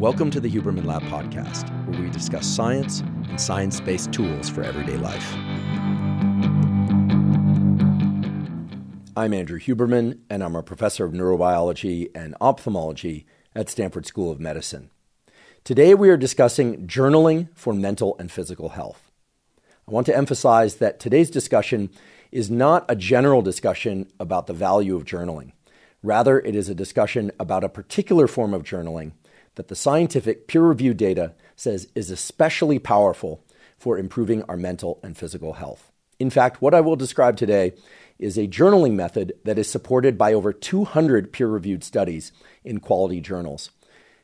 Welcome to the Huberman Lab podcast, where we discuss science and science-based tools for everyday life. I'm Andrew Huberman, and I'm a professor of neurobiology and ophthalmology at Stanford School of Medicine. Today we are discussing journaling for mental and physical health. I want to emphasize that today's discussion is not a general discussion about the value of journaling. Rather, it is a discussion about a particular form of journaling that the scientific peer-reviewed data says is especially powerful for improving our mental and physical health. In fact, what I will describe today is a journaling method that is supported by over 200 peer-reviewed studies in quality journals.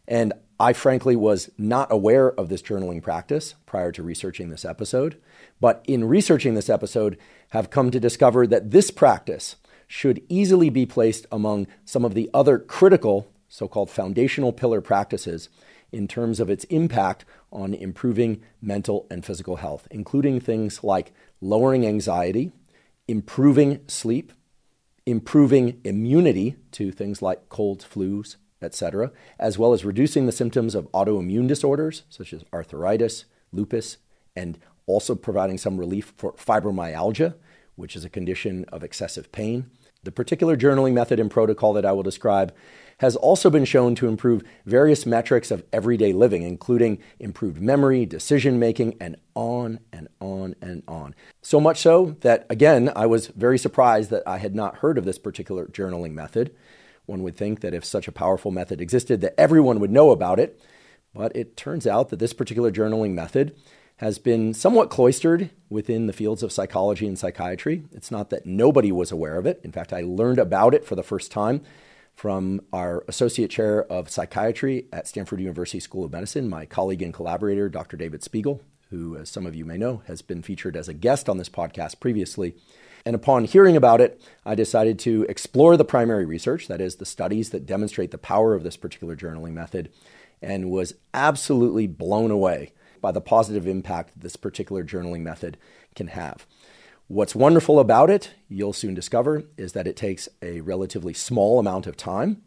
And I frankly was not aware of this journaling practice prior to researching this episode, but in researching this episode, have come to discover that this practice should easily be placed among some of the other critical so-called foundational pillar practices in terms of its impact on improving mental and physical health, including things like lowering anxiety, improving sleep, improving immunity to things like colds, flus, etc., as well as reducing the symptoms of autoimmune disorders such as arthritis, lupus, and also providing some relief for fibromyalgia, which is a condition of excessive pain. The particular journaling method and protocol that I will describe has also been shown to improve various metrics of everyday living, including improved memory, decision-making, and on and on and on. So much so that, again, I was very surprised that I had not heard of this particular journaling method. One would think that if such a powerful method existed, that everyone would know about it. But it turns out that this particular journaling method has been somewhat cloistered within the fields of psychology and psychiatry. It's not that nobody was aware of it. In fact, I learned about it for the first time from our Associate Chair of Psychiatry at Stanford University School of Medicine, my colleague and collaborator, Dr. David Spiegel, who, as some of you may know, has been featured as a guest on this podcast previously. And upon hearing about it, I decided to explore the primary research, that is, the studies that demonstrate the power of this particular journaling method, and was absolutely blown away by the positive impact this particular journaling method can have. What's wonderful about it, you'll soon discover, is that it takes a relatively small amount of time.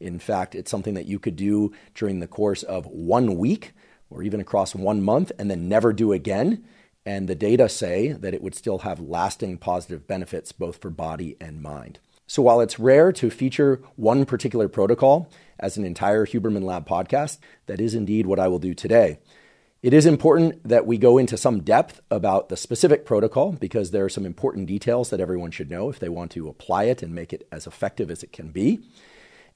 In fact, it's something that you could do during the course of 1 week or even across 1 month and then never do again. And the data say that it would still have lasting positive benefits both for body and mind. So while it's rare to feature one particular protocol as an entire Huberman Lab podcast, that is indeed what I will do today. It is important that we go into some depth about the specific protocol because there are some important details that everyone should know if they want to apply it and make it as effective as it can be.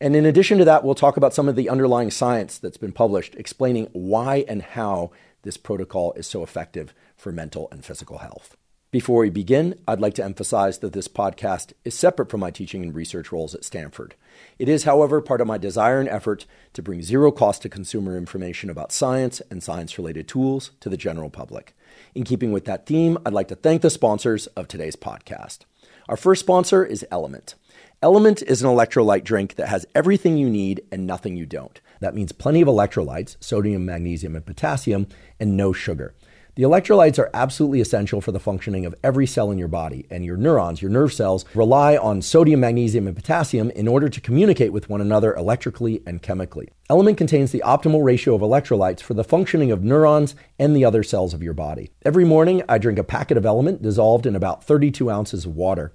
And in addition to that, we'll talk about some of the underlying science that's been published explaining why and how this protocol is so effective for mental and physical health. Before we begin, I'd like to emphasize that this podcast is separate from my teaching and research roles at Stanford. It is, however, part of my desire and effort to bring zero cost to consumer information about science and science-related tools to the general public. In keeping with that theme, I'd like to thank the sponsors of today's podcast. Our first sponsor is LMNT. LMNT is an electrolyte drink that has everything you need and nothing you don't. That means plenty of electrolytes, sodium, magnesium, and potassium, and no sugar. The electrolytes are absolutely essential for the functioning of every cell in your body, and your neurons, your nerve cells, rely on sodium, magnesium, and potassium in order to communicate with one another electrically and chemically. LMNT contains the optimal ratio of electrolytes for the functioning of neurons and the other cells of your body. Every morning, I drink a packet of LMNT dissolved in about 32 ounces of water.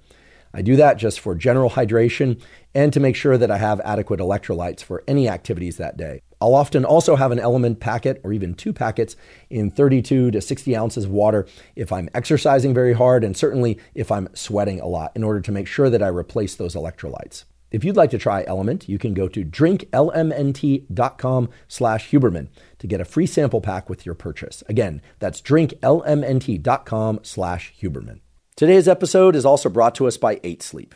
I do that just for general hydration and to make sure that I have adequate electrolytes for any activities that day. I'll often also have an LMNT packet or even 2 packets in 32 to 60 ounces of water if I'm exercising very hard and certainly if I'm sweating a lot in order to make sure that I replace those electrolytes. If you'd like to try LMNT, you can go to drinklmnt.com/Huberman to get a free sample pack with your purchase. Again, that's drinklmnt.com/Huberman. Today's episode is also brought to us by 8 Sleep.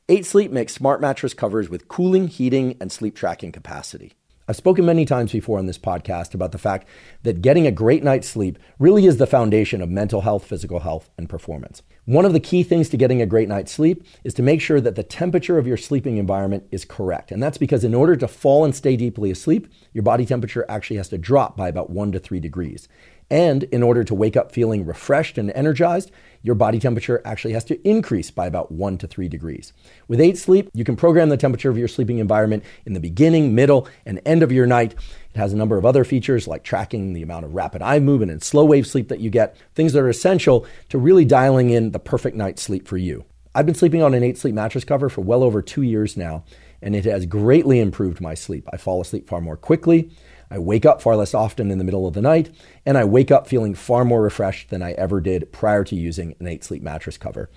8 Sleep makes smart mattress covers with cooling, heating, and sleep tracking capacity. I've spoken many times before on this podcast about the fact that getting a great night's sleep really is the foundation of mental health, physical health, and performance. One of the key things to getting a great night's sleep is to make sure that the temperature of your sleeping environment is correct. And that's because in order to fall and stay deeply asleep, your body temperature actually has to drop by about 1 to 3 degrees. And in order to wake up feeling refreshed and energized, your body temperature actually has to increase by about 1 to 3 degrees. With 8 Sleep, you can program the temperature of your sleeping environment in the beginning, middle, and end of your night. It has a number of other features like tracking the amount of rapid eye movement and slow wave sleep that you get, things that are essential to really dialing in the perfect night's sleep for you. I've been sleeping on an 8 Sleep mattress cover for well over 2 years now, and it has greatly improved my sleep. I fall asleep far more quickly, I wake up far less often in the middle of the night, and I wake up feeling far more refreshed than I ever did prior to using an 8 Sleep mattress cover.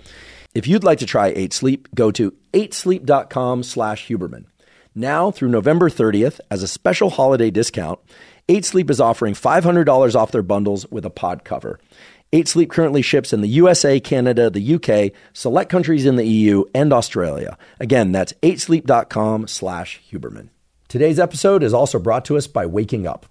If you'd like to try 8 Sleep, go to 8sleep.com/Huberman. Now through November 30th, as a special holiday discount, 8 Sleep is offering $500 off their bundles with a pod cover. 8 Sleep currently ships in the USA, Canada, the UK, select countries in the EU, and Australia. Again, that's 8sleep.com/Huberman. Today's episode is also brought to us by Waking Up.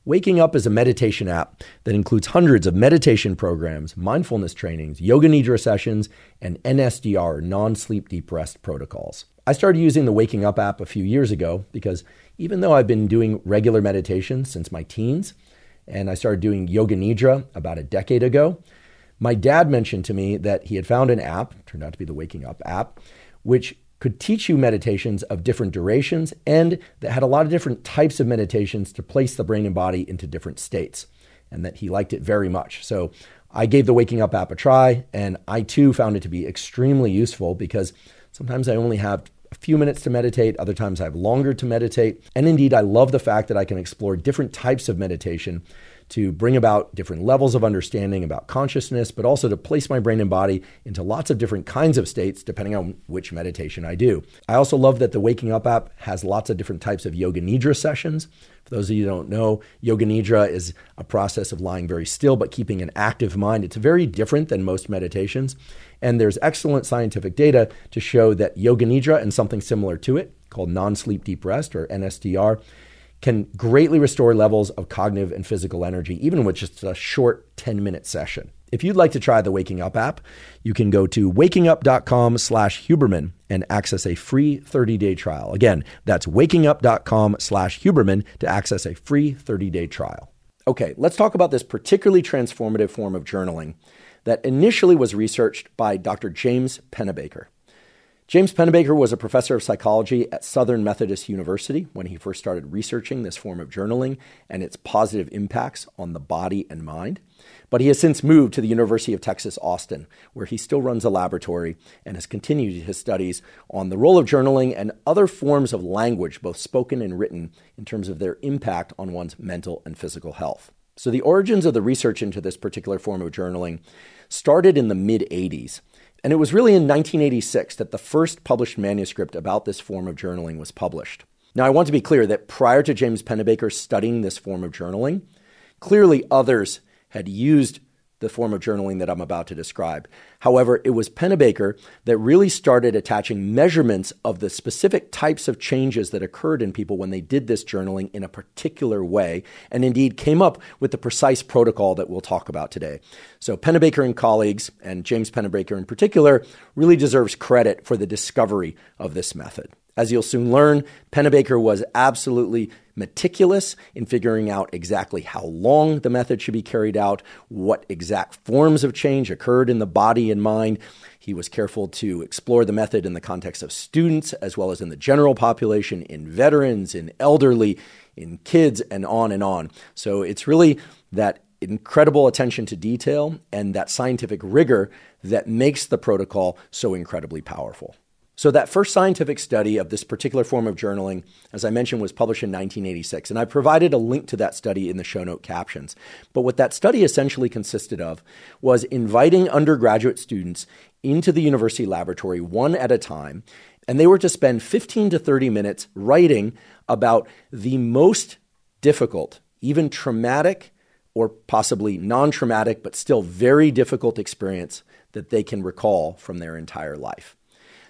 Waking Up is a meditation app that includes hundreds of meditation programs, mindfulness trainings, yoga nidra sessions, and NSDR, non-sleep deep rest protocols. I started using the Waking Up app a few years ago because even though I've been doing regular meditation since my teens, and I started doing yoga nidra about a decade ago, my dad mentioned to me that he had found an app, turned out to be the Waking Up app, which could teach you meditations of different durations and that had a lot of different types of meditations to place the brain and body into different states, and that he liked it very much. So I gave the Waking Up app a try, and I too found it to be extremely useful because sometimes I only have a few minutes to meditate, other times I have longer to meditate. And indeed, I love the fact that I can explore different types of meditation to bring about different levels of understanding about consciousness, but also to place my brain and body into lots of different kinds of states depending on which meditation I do. I also love that the Waking Up app has lots of different types of yoga nidra sessions. For those of you who don't know, yoga nidra is a process of lying very still but keeping an active mind. It's very different than most meditations. And there's excellent scientific data to show that yoga nidra and something similar to it, called non-sleep deep rest or NSDR, can greatly restore levels of cognitive and physical energy, even with just a short 10-minute session. If you'd like to try the Waking Up app, you can go to wakingup.com/Huberman and access a free 30-day trial. Again, that's wakingup.com/Huberman to access a free 30-day trial. Okay, let's talk about this particularly transformative form of journaling that initially was researched by Dr. James Pennebaker. James Pennebaker was a professor of psychology at Southern Methodist University when he first started researching this form of journaling and its positive impacts on the body and mind. But he has since moved to the University of Texas, Austin, where he still runs a laboratory and has continued his studies on the role of journaling and other forms of language, both spoken and written, in terms of their impact on one's mental and physical health. So the origins of the research into this particular form of journaling started in the mid-'80s. And it was really in 1986 that the first published manuscript about this form of journaling was published. Now, I want to be clear that prior to James Pennebaker studying this form of journaling, clearly others had used the form of journaling that I'm about to describe. However, it was Pennebaker that really started attaching measurements of the specific types of changes that occurred in people when they did this journaling in a particular way, and indeed came up with the precise protocol that we'll talk about today. So Pennebaker and colleagues, and James Pennebaker in particular, really deserves credit for the discovery of this method. As you'll soon learn, Pennebaker was absolutely meticulous in figuring out exactly how long the method should be carried out, what exact forms of change occurred in the body and mind. He was careful to explore the method in the context of students, as well as in the general population, in veterans, in elderly, in kids, and on and on. So it's really that incredible attention to detail and that scientific rigor that makes the protocol so incredibly powerful. So that first scientific study of this particular form of journaling, as I mentioned, was published in 1986. And I provided a link to that study in the show note captions. But what that study essentially consisted of was inviting undergraduate students into the university laboratory one at a time. And they were to spend 15 to 30 minutes writing about the most difficult, even traumatic or possibly non-traumatic, but still very difficult experience that they can recall from their entire life.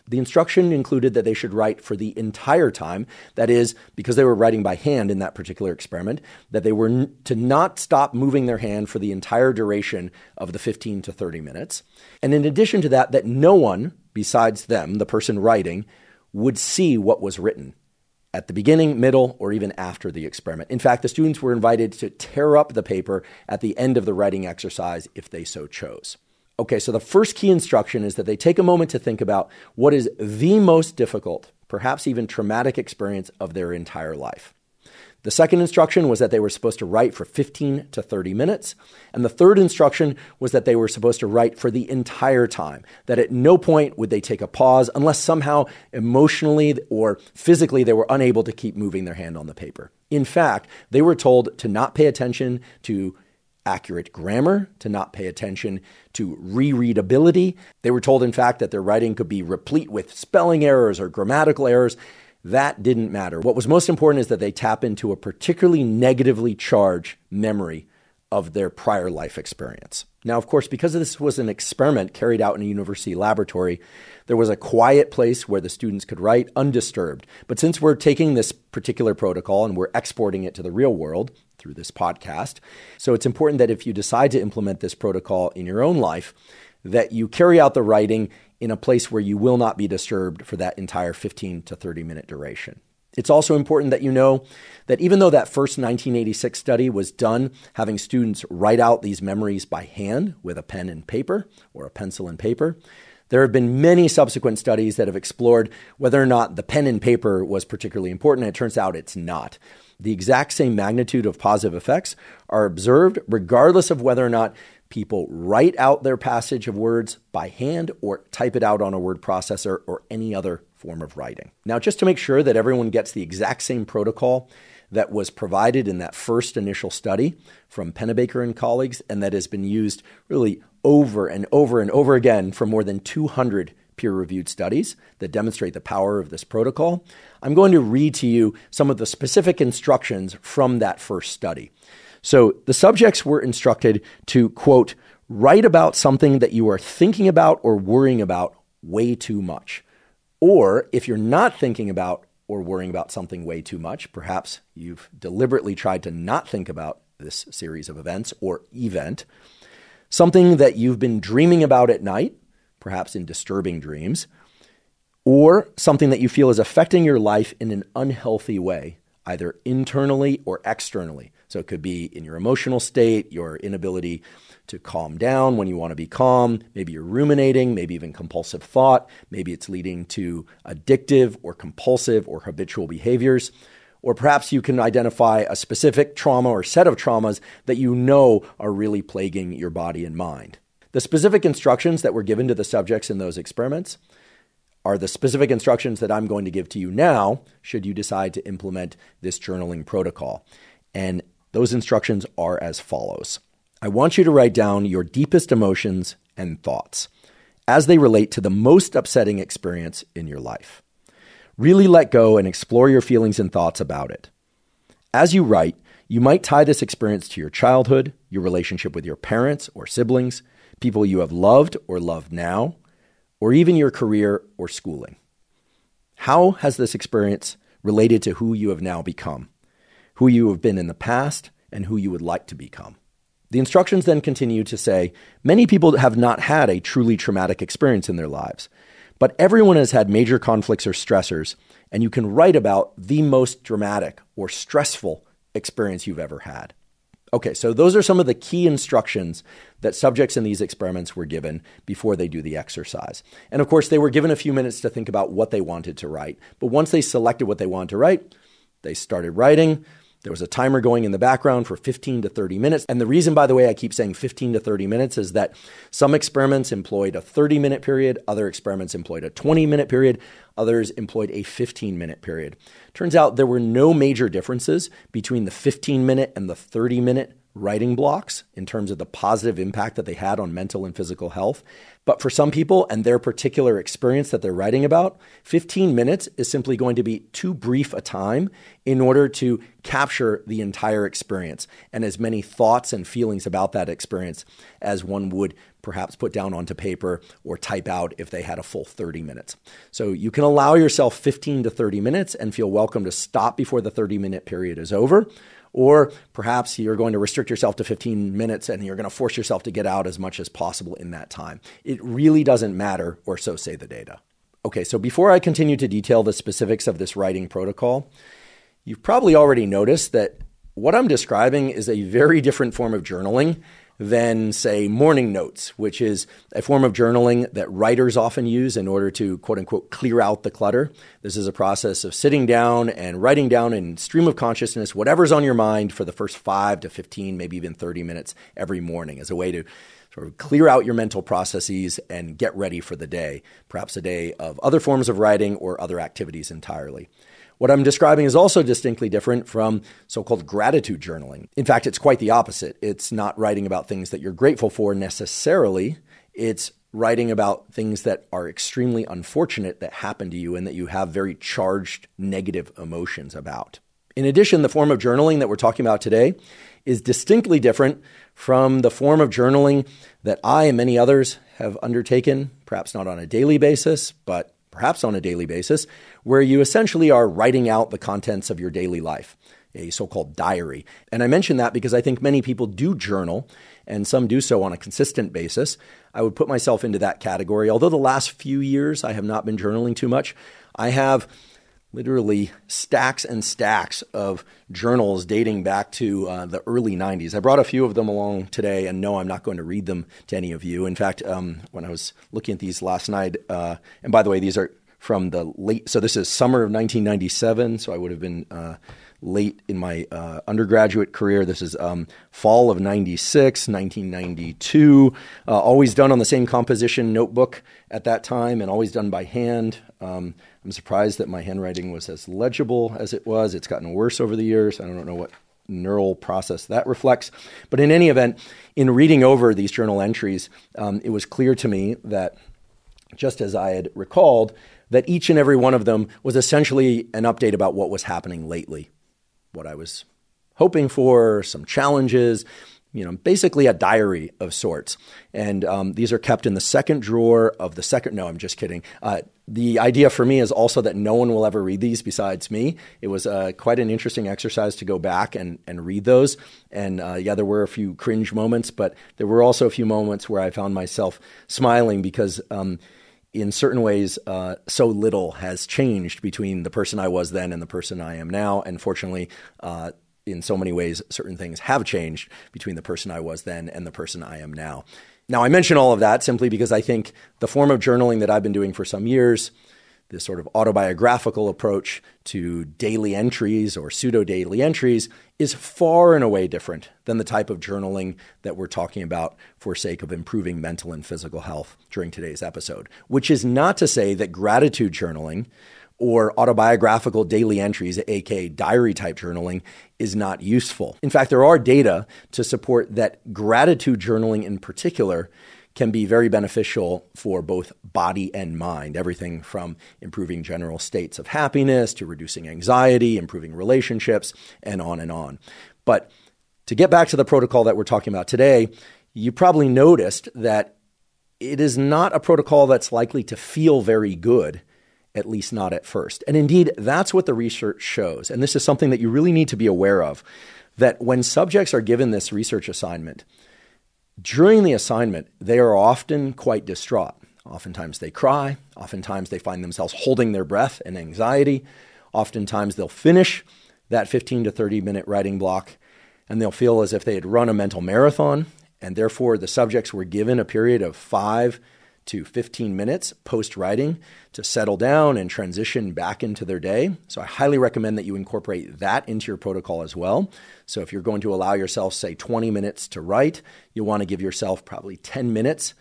The instruction included that they should write for the entire time. That is, because they were writing by hand in that particular experiment, that they were to not stop moving their hand for the entire duration of the 15 to 30 minutes. And in addition to that no one besides them, the person writing, would see what was written. at the beginning, middle, or even after the experiment. In fact, the students were invited to tear up the paper at the end of the writing exercise if they so chose. Okay, so the first key instruction is that they take a moment to think about what is the most difficult, perhaps even traumatic experience of their entire life. The second instruction was that they were supposed to write for 15 to 30 minutes. And the third instruction was that they were supposed to write for the entire time, that at no point would they take a pause unless somehow emotionally or physically they were unable to keep moving their hand on the paper. In fact, they were told to not pay attention to accurate grammar, to not pay attention to rereadability. They were told, in fact, that their writing could be replete with spelling errors or grammatical errors. That didn't matter. What was most important is that they tap into a particularly negatively charged memory of their prior life experience. Now, of course, because this was an experiment carried out in a university laboratory, there was a quiet place where the students could write undisturbed. But since we're taking this particular protocol and we're exporting it to the real world through this podcast, so it's important that if you decide to implement this protocol in your own life, that you carry out the writing in a place where you will not be disturbed for that entire 15 to 30 minute duration. It's also important that you know that even though that first 1986 study was done having students write out these memories by hand with a pen and paper or a pencil and paper, there have been many subsequent studies that have explored whether or not the pen and paper was particularly important, and it turns out it's not. The exact same magnitude of positive effects are observed regardless of whether or not people write out their passage of words by hand or type it out on a word processor or any other form of writing. Now, just to make sure that everyone gets the exact same protocol that was provided in that first initial study from Pennebaker and colleagues, and that has been used really over and over and over again for more than 200 peer-reviewed studies that demonstrate the power of this protocol, I'm going to read to you some of the specific instructions from that first study. So the subjects were instructed to, quote, write about something that you are thinking about or worrying about way too much. Or if you're not thinking about or worrying about something way too much, perhaps you've deliberately tried to not think about this series of events or event, something that you've been dreaming about at night, perhaps in disturbing dreams, or something that you feel is affecting your life in an unhealthy way, either internally or externally. So it could be in your emotional state, your inability to calm down when you want to be calm. Maybe you're ruminating, maybe even compulsive thought. Maybe it's leading to addictive or compulsive or habitual behaviors. Or perhaps you can identify a specific trauma or set of traumas that you know are really plaguing your body and mind. The specific instructions that were given to the subjects in those experiments are the specific instructions that I'm going to give to you now, should you decide to implement this journaling protocol. And those instructions are as follows. I want you to write down your deepest emotions and thoughts as they relate to the most upsetting experience in your life. Really let go and explore your feelings and thoughts about it. As you write, you might tie this experience to your childhood, your relationship with your parents or siblings, people you have loved or love now, or even your career or schooling. How has this experience related to who you have now become, who you have been in the past, and who you would like to become? The instructions then continue to say, many people have not had a truly traumatic experience in their lives, but everyone has had major conflicts or stressors, and you can write about the most dramatic or stressful experience you've ever had. Okay, so those are some of the key instructions that subjects in these experiments were given before they do the exercise. And of course, they were given a few minutes to think about what they wanted to write. But once they selected what they wanted to write, they started writing. There was a timer going in the background for 15 to 30 minutes. And the reason, by the way, I keep saying 15 to 30 minutes is that some experiments employed a 30-minute period, other experiments employed a 20-minute period, others employed a 15-minute period. Turns out there were no major differences between the 15-minute and the 30-minute writing blocks in terms of the positive impact that they had on mental and physical health. But for some people and their particular experience that they're writing about, 15 minutes is simply going to be too brief a time in order to capture the entire experience and as many thoughts and feelings about that experience as one would perhaps put down onto paper or type out if they had a full 30 minutes. So you can allow yourself 15 to 30 minutes and feel welcome to stop before the 30-minute period is over. Or perhaps you're going to restrict yourself to 15 minutes and you're going to force yourself to get out as much as possible in that time. It really doesn't matter, or so say the data. Okay, so before I continue to detail the specifics of this writing protocol, you've probably already noticed that what I'm describing is a very different form of journaling than, say, morning notes, which is a form of journaling that writers often use in order to, quote unquote, clear out the clutter. This is a process of sitting down and writing down in stream of consciousness whatever's on your mind for the first 5 to 15, maybe even 30 minutes every morning as a way to sort of clear out your mental processes and get ready for the day, perhaps a day of other forms of writing or other activities entirely. What I'm describing is also distinctly different from so-called gratitude journaling. In fact, it's quite the opposite. It's not writing about things that you're grateful for necessarily. It's writing about things that are extremely unfortunate that happen to you and that you have very charged negative emotions about. In addition, the form of journaling that we're talking about today is distinctly different from the form of journaling that I and many others have undertaken, perhaps not on a daily basis, but perhaps on a daily basis, where you essentially are writing out the contents of your daily life, a so-called diary. And I mention that because I think many people do journal, and some do so on a consistent basis. I would put myself into that category. Although the last few years I have not been journaling too much, I have literally stacks and stacks of journals dating back to the early 90s. I brought a few of them along today, and no, I'm not going to read them to any of you. In fact, when I was looking at these last night, and by the way, these are from the late, so this is summer of 1997, so I would have been late in my undergraduate career. This is fall of 96, 1992, always done on the same composition notebook at that time and always done by hand. I'm surprised that my handwriting was as legible as it was. It's gotten worse over the years. I don't know what neural process that reflects. But in any event, in reading over these journal entries, it was clear to me that, just as I had recalled, that each and every one of them was essentially an update about what was happening lately, what I was hoping for, some challenges, basically a diary of sorts. And these are kept in the second drawer of the second. No, I'm just kidding. The idea for me is also that no one will ever read these besides me. It was quite an interesting exercise to go back and read those. And there were a few cringe moments, but there were also a few moments where I found myself smiling because in certain ways, so little has changed between the person I was then and the person I am now. And fortunately, in so many ways, certain things have changed between the person I was then and the person I am now. Now, I mention all of that simply because I think the form of journaling that I've been doing for some years, this sort of autobiographical approach to daily entries or pseudo-daily entries, is far and away different than the type of journaling that we're talking about for sake of improving mental and physical health during today's episode, which is not to say that gratitude journaling or autobiographical daily entries, aka diary-type journaling, is not useful. In fact, there are data to support that gratitude journaling in particular can be very beneficial for both body and mind, everything from improving general states of happiness to reducing anxiety, improving relationships, and on and on. But to get back to the protocol that we're talking about today, you probably noticed that it is not a protocol that's likely to feel very good, at least not at first. And indeed, that's what the research shows. And this is something that you really need to be aware of, that when subjects are given this research assignment, during the assignment, they are often quite distraught. Oftentimes they cry. Oftentimes they find themselves holding their breath in anxiety. Oftentimes they'll finish that 15 to 30 minute writing block and they'll feel as if they had run a mental marathon. And therefore, the subjects were given a period of 5 to 15 minutes post-writing to settle down and transition back into their day. So I highly recommend that you incorporate that into your protocol as well. So if you're going to allow yourself, say, 20 minutes to write, you'll want to give yourself probably 10 minutes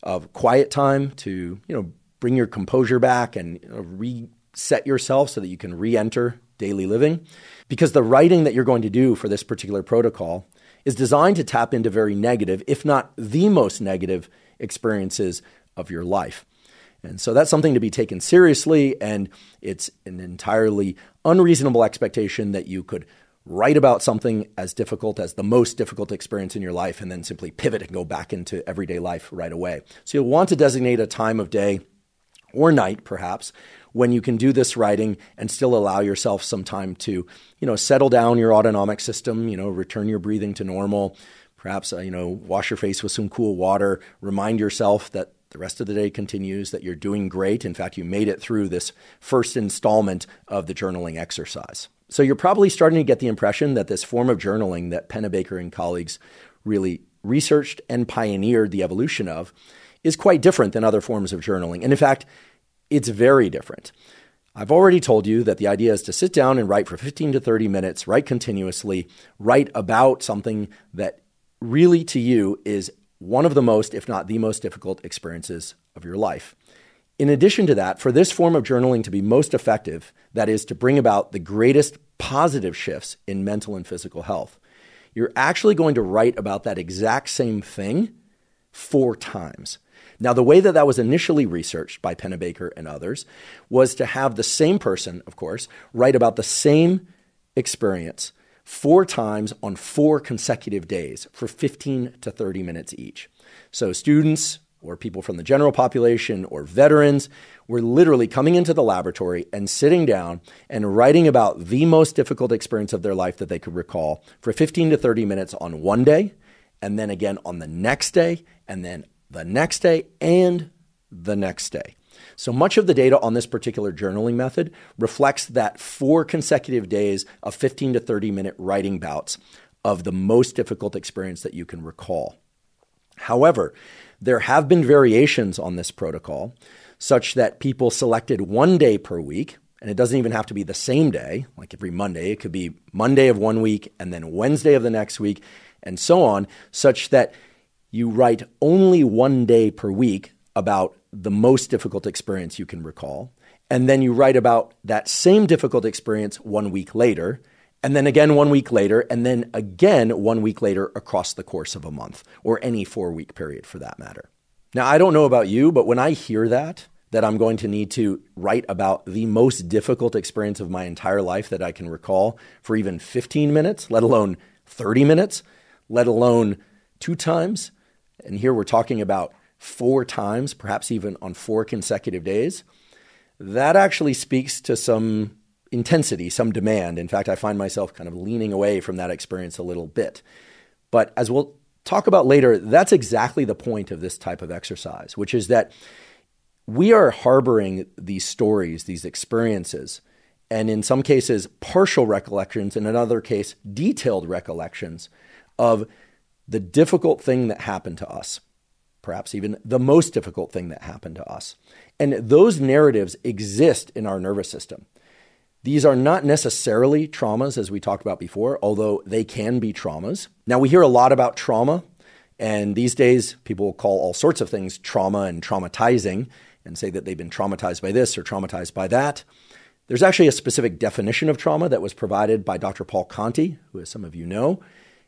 of quiet time to, bring your composure back and reset yourself so that you can re-enter daily living. Because the writing that you're going to do for this particular protocol is designed to tap into very negative, if not the most negative, experiences of your life. And so that's something to be taken seriously, and it's an entirely unreasonable expectation that you could write about something as difficult as the most difficult experience in your life and then simply pivot and go back into everyday life right away. So you'll want to designate a time of day or night, perhaps, when you can do this writing and still allow yourself some time to, settle down your autonomic system, return your breathing to normal. Perhaps, wash your face with some cool water. Remind yourself that the rest of the day continues, that you're doing great. In fact, you made it through this first installment of the journaling exercise. So you're probably starting to get the impression that this form of journaling that Pennebaker and colleagues really researched and pioneered the evolution of is quite different than other forms of journaling. And in fact, it's very different. I've already told you that the idea is to sit down and write for 15 to 30 minutes, write continuously, write about something that really to you is one of the most, if not the most difficult experiences of your life. In addition to that, for this form of journaling to be most effective, that is to bring about the greatest positive shifts in mental and physical health, you're actually going to write about that exact same thing 4 times. Now, the way that that was initially researched by Pennebaker and others was to have the same person, of course, write about the same experience 4 times on 4 consecutive days for 15 to 30 minutes each. So students or people from the general population or veterans were literally coming into the laboratory and sitting down and writing about the most difficult experience of their life that they could recall for 15 to 30 minutes on one day, and then again on the next day, and then the next day, and the next day. So much of the data on this particular journaling method reflects that 4 consecutive days of 15 to 30 minute writing bouts of the most difficult experience that you can recall. However, there have been variations on this protocol such that people selected 1 day per week, and it doesn't even have to be the same day, like every Monday. It could be Monday of one week and then Wednesday of the next week and so on, such that you write only 1 day per week about the most difficult experience you can recall. And then you write about that same difficult experience 1 week later, and then again 1 week later, and then again 1 week later across the course of a month, or any 4-week period for that matter. Now, I don't know about you, but when I hear that I'm going to need to write about the most difficult experience of my entire life that I can recall for even 15 minutes, let alone 30 minutes, let alone 2 times, and here we're talking about 4 times, perhaps even on 4 consecutive days, that actually speaks to some intensity, some demand. In fact, I find myself kind of leaning away from that experience a little bit. But as we'll talk about later, that's exactly the point of this type of exercise, which is that we are harboring these stories, these experiences, and in some cases, partial recollections, and in another case, detailed recollections of the difficult thing that happened to us, perhaps even the most difficult thing that happened to us. And those narratives exist in our nervous system. These are not necessarily traumas, as we talked about before, although they can be traumas. Now, we hear a lot about trauma, and these days people call all sorts of things trauma and traumatizing and say that they've been traumatized by this or traumatized by that. There's actually a specific definition of trauma that was provided by Dr. Paul Conti, who, as some of you know,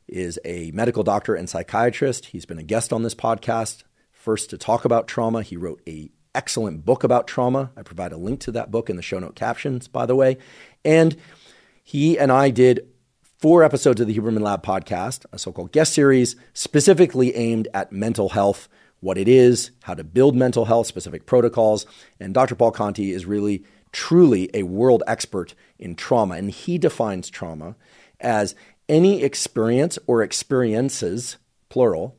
is a medical doctor and psychiatrist. He's been a guest on this podcast, first to talk about trauma. He wrote an excellent book about trauma. I provide a link to that book in the show note captions, by the way. And he and I did 4 episodes of the Huberman Lab podcast, a so-called guest series, specifically aimed at mental health, what it is, how to build mental health, specific protocols. And Dr. Paul Conti is really, truly a world expert in trauma. And he defines trauma as any experience or experiences, plural,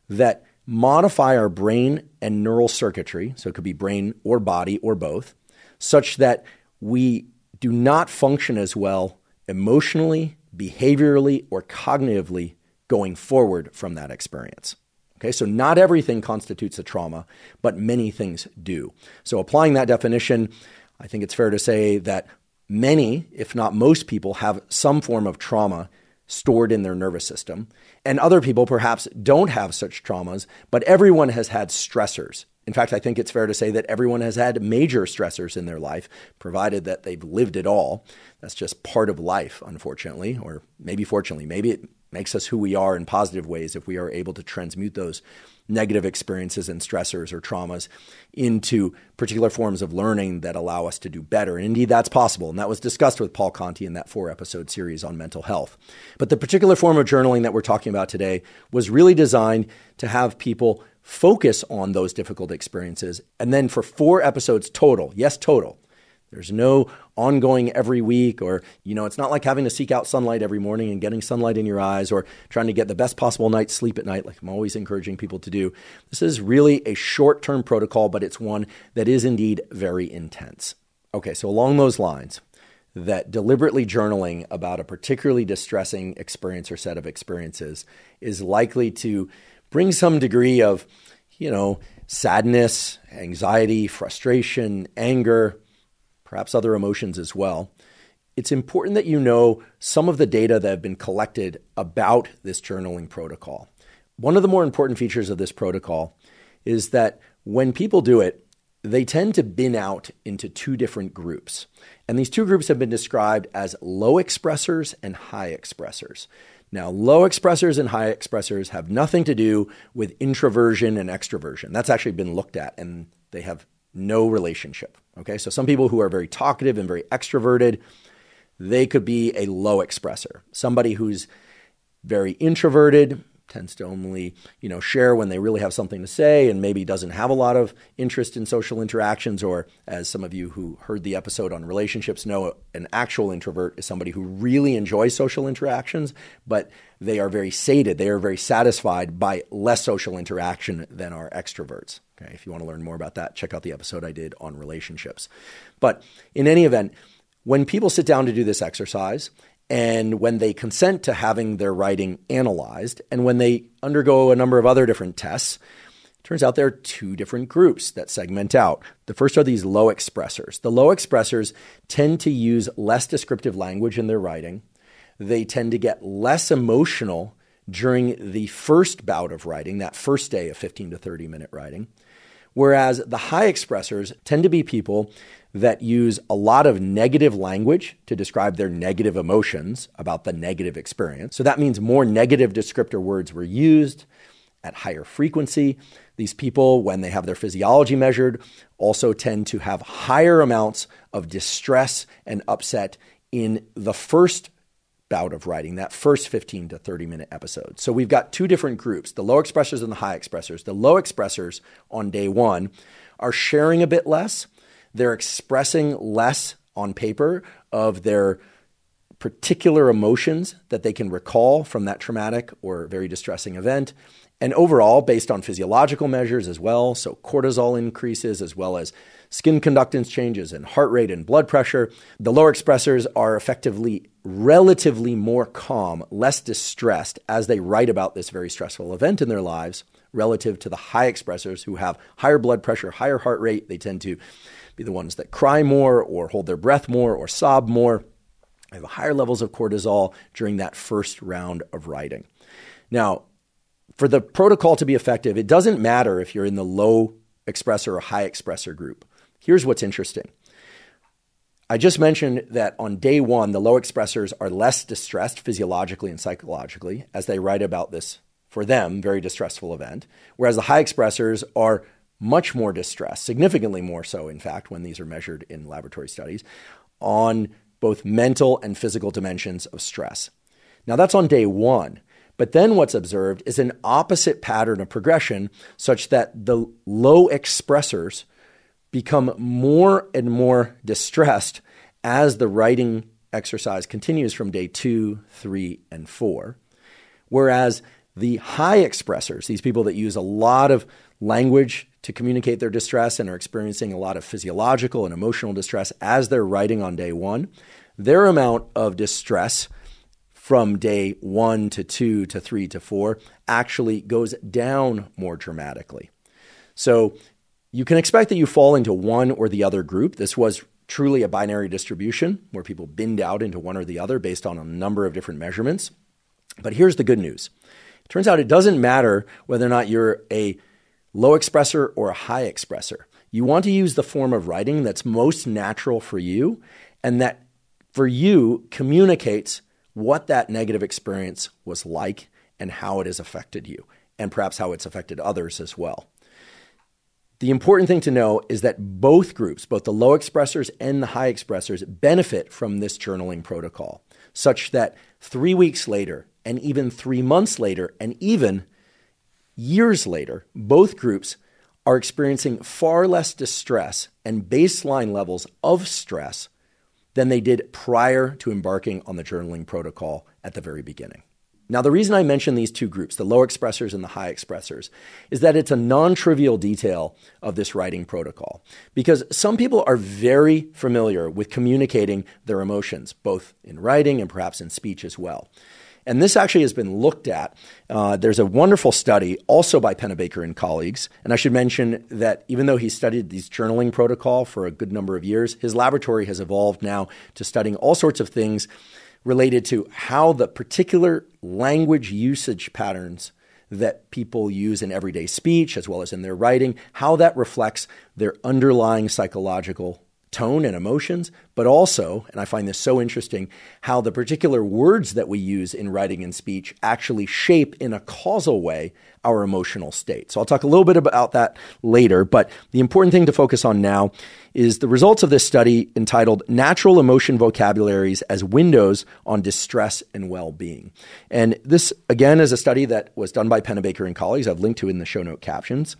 that modify our brain and neural circuitry, so it could be brain or body or both, such that we do not function as well emotionally, behaviorally, or cognitively going forward from that experience. Okay, so not everything constitutes a trauma, but many things do. So applying that definition, I think it's fair to say that many, if not most people, have some form of trauma stored in their nervous system. And other people perhaps don't have such traumas, but everyone has had stressors. In fact, I think it's fair to say that everyone has had major stressors in their life, provided that they've lived it all. That's just part of life, unfortunately, or maybe fortunately. Maybe it makes us who we are in positive ways if we are able to transmute those negative experiences and stressors or traumas into particular forms of learning that allow us to do better. And indeed, that's possible. And that was discussed with Paul Conti in that 4-episode series on mental health. But the particular form of journaling that we're talking about today was really designed to have people focus on those difficult experiences. And then for 4 episodes total, yes, total, There's no ongoing every week, or, it's not like having to seek out sunlight every morning and getting sunlight in your eyes or trying to get the best possible night's sleep at night, like I'm always encouraging people to do. This is really a short-term protocol, but it's one that is indeed very intense. Okay, so along those lines, that deliberately journaling about a particularly distressing experience or set of experiences is likely to bring some degree of, sadness, anxiety, frustration, anger, perhaps other emotions as well. It's important that you know some of the data that have been collected about this journaling protocol. One of the more important features of this protocol is that when people do it, they tend to bin out into two different groups. And these two groups have been described as low expressors and high expressors. Now, low expressors and high expressors have nothing to do with introversion and extroversion. That's actually been looked at, and they have no relationship. Okay, so some people who are very talkative and very extroverted, they could be a low expressor. Somebody who's very introverted tends to only, share when they really have something to say and maybe doesn't have a lot of interest in social interactions, or as some of you who heard the episode on relationships know, an actual introvert is somebody who really enjoys social interactions, but they are very sated. They are very satisfied by less social interaction than are extroverts. Okay, if you want to learn more about that, check out the episode I did on relationships. But in any event, when people sit down to do this exercise, and when they consent to having their writing analyzed, and when they undergo a number of other different tests, it turns out there are two different groups that segment out. The first are these low expressors. The low expressors tend to use less descriptive language in their writing. They tend to get less emotional during the first bout of writing, that first day of 15 to 30 minute writing. Whereas the high expressors tend to be people that use a lot of negative language to describe their negative emotions about the negative experience. So that means more negative descriptor words were used at higher frequency. These people, when they have their physiology measured, also tend to have higher amounts of distress and upset in the first bout of writing, that first 15 to 30 minute episode. So we've got two different groups, the low expressors and the high expressors. The low expressors on day one are sharing a bit less. They're expressing less on paper of their particular emotions that they can recall from that traumatic or very distressing event. And overall, based on physiological measures as well, so cortisol increases as well as skin conductance changes and heart rate and blood pressure, the lower expressors are effectively relatively more calm, less distressed as they write about this very stressful event in their lives relative to the high expressors who have higher blood pressure, higher heart rate. They tend to be the ones that cry more or hold their breath more or sob more. They have higher levels of cortisol during that first round of writing. Now, for the protocol to be effective, it doesn't matter if you're in the low expressor or high expressor group. Here's what's interesting. I just mentioned that on day one, the low expressors are less distressed physiologically and psychologically as they write about this, for them, very distressful event, whereas the high expressors are much more distressed, significantly more so, in fact, when these are measured in laboratory studies, on both mental and physical dimensions of stress. Now, that's on day one. But then what's observed is an opposite pattern of progression such that the low expressors become more and more distressed as the writing exercise continues from day 2, 3, and 4. Whereas the high expressors, these people that use a lot of language to communicate their distress and are experiencing a lot of physiological and emotional distress as they're writing on day one, their amount of distress from day 1 to 2 to 3 to 4 actually goes down more dramatically. So you can expect that you fall into one or the other group. This was truly a binary distribution where people binned out into one or the other based on a number of different measurements. But here's the good news. It turns out it doesn't matter whether or not you're a low expressor or a high expressor. You want to use the form of writing that's most natural for you and that for you communicates what that negative experience was like and how it has affected you, and perhaps how it's affected others as well. The important thing to know is that both groups, both the low expressors and the high expressors, benefit from this journaling protocol, such that 3 weeks later, and even 3 months later, and even years later, both groups are experiencing far less distress and baseline levels of stress than they did prior to embarking on the journaling protocol at the very beginning. Now, the reason I mention these two groups, the low expressors and the high expressors, is that it's a non-trivial detail of this writing protocol, because some people are very familiar with communicating their emotions, both in writing and perhaps in speech as well. And this actually has been looked at. There's a wonderful study also by Pennebaker and colleagues. And I should mention that even though he studied these journaling protocol for a good number of years, his laboratory has evolved now to studying all sorts of things related to how the particular language usage patterns that people use in everyday speech, as well as in their writing, how that reflects their underlying psychological tone and emotions, but also, and I find this so interesting, how the particular words that we use in writing and speech actually shape in a causal way our emotional state. So I'll talk a little bit about that later, but the important thing to focus on now is the results of this study entitled Natural Emotion Vocabularies as Windows on Distress and Well-Being. And this, again, is a study that was done by Pennebaker and colleagues. I've linked to in the show note captions.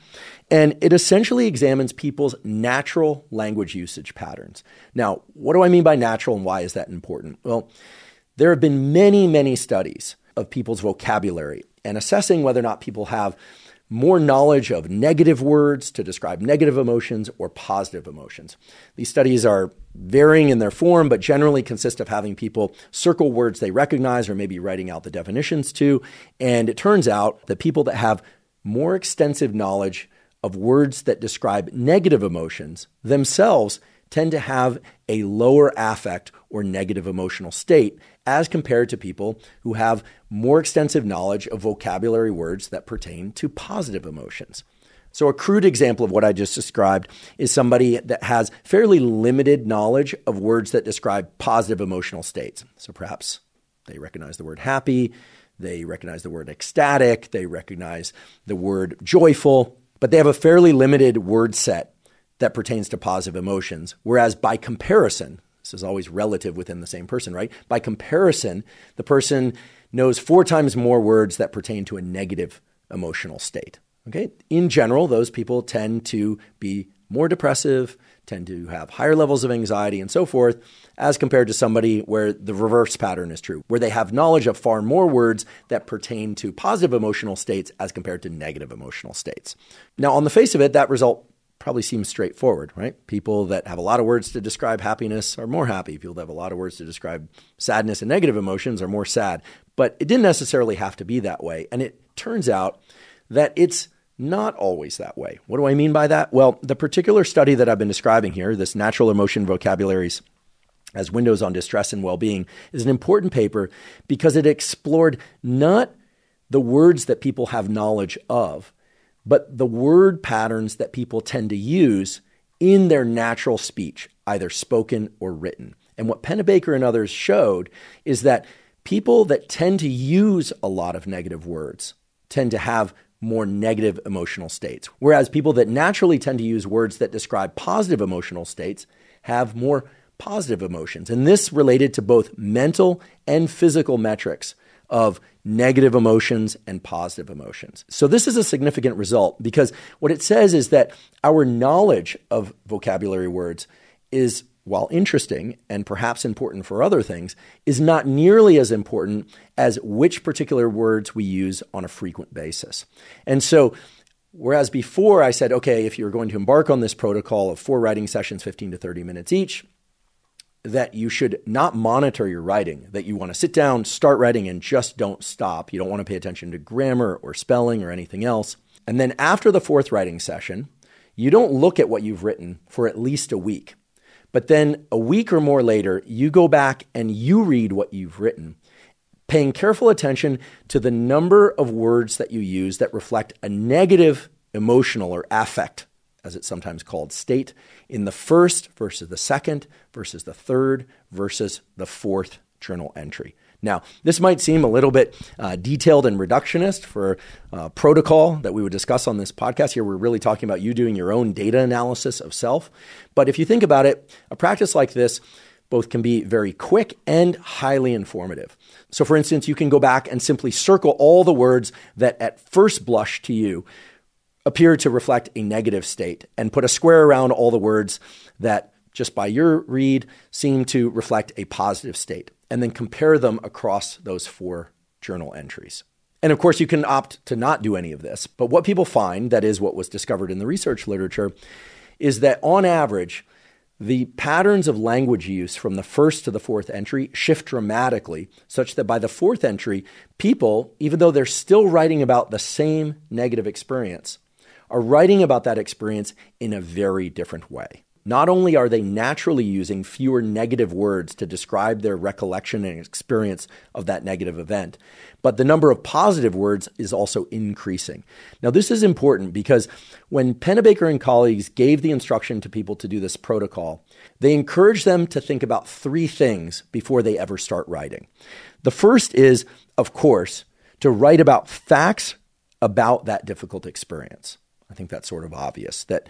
And it essentially examines people's natural language usage patterns. Now, what do I mean by natural and why is that important? Well, there have been many, many studies of people's vocabulary and assessing whether or not people have more knowledge of negative words to describe negative emotions or positive emotions. These studies are varying in their form, but generally consist of having people circle words they recognize or maybe writing out the definitions to. And it turns out that people that have more extensive knowledge of words that describe negative emotions themselves tend to have a lower affect or negative emotional state as compared to people who have more extensive knowledge of vocabulary words that pertain to positive emotions. So a crude example of what I just described is somebody that has fairly limited knowledge of words that describe positive emotional states. So perhaps they recognize the word happy, they recognize the word ecstatic, they recognize the word joyful, but they have a fairly limited word set that pertains to positive emotions. Whereas by comparison, this is always relative within the same person, right? By comparison, the person knows 4 times more words that pertain to a negative emotional state. Okay? In general, those people tend to be more depressive, tend to have higher levels of anxiety and so forth, as compared to somebody where the reverse pattern is true, where they have knowledge of far more words that pertain to positive emotional states as compared to negative emotional states. Now, on the face of it, that result probably seems straightforward, right? People that have a lot of words to describe happiness are more happy. People that have a lot of words to describe sadness and negative emotions are more sad. But it didn't necessarily have to be that way. And it turns out that it's not always that way. What do I mean by that? Well, the particular study that I've been describing here, this Natural Emotion Vocabularies as Windows on Distress and Well-Being, is an important paper because it explored not the words that people have knowledge of, but the word patterns that people tend to use in their natural speech, either spoken or written. And what Pennebaker and others showed is that people that tend to use a lot of negative words tend to have more negative emotional states, whereas people that naturally tend to use words that describe positive emotional states have more positive emotions. And this related to both mental and physical metrics of negative emotions and positive emotions. So this is a significant result because what it says is that our knowledge of vocabulary words is, while interesting and perhaps important for other things, is not nearly as important as which particular words we use on a frequent basis. And so whereas before I said, okay, if you're going to embark on this protocol of 4 writing sessions, 15 to 30 minutes each, that you should not monitor your writing, that you want to sit down, start writing, and just don't stop. You don't want to pay attention to grammar or spelling or anything else. And then after the 4th writing session, you don't look at what you've written for at least a week. But then a week or more later, you go back and you read what you've written, paying careful attention to the number of words that you use that reflect a negative emotional or affect, as it's sometimes called, state in the first versus the second versus the third versus the 4th journal entry. Now, this might seem a little bit detailed and reductionist for protocol that we would discuss on this podcast. Here, we're really talking about you doing your own data analysis of self. But if you think about it, a practice like this both can be very quick and highly informative. So for instance, you can go back and simply circle all the words that at first blush to you appear to reflect a negative state and put a square around all the words that, just by your read, seem to reflect a positive state, and then compare them across those 4 journal entries. And of course, you can opt to not do any of this. But what people find, that is what was discovered in the research literature, is that on average, the patterns of language use from the 1st to the 4th entry shift dramatically, such that by the 4th entry, people, even though they're still writing about the same negative experience, are writing about that experience in a very different way. Not only are they naturally using fewer negative words to describe their recollection and experience of that negative event, but the number of positive words is also increasing. Now, this is important because when Pennebaker and colleagues gave the instruction to people to do this protocol, they encouraged them to think about 3 things before they ever start writing. The first is, of course, to write about facts about that difficult experience. I think that's sort of obvious that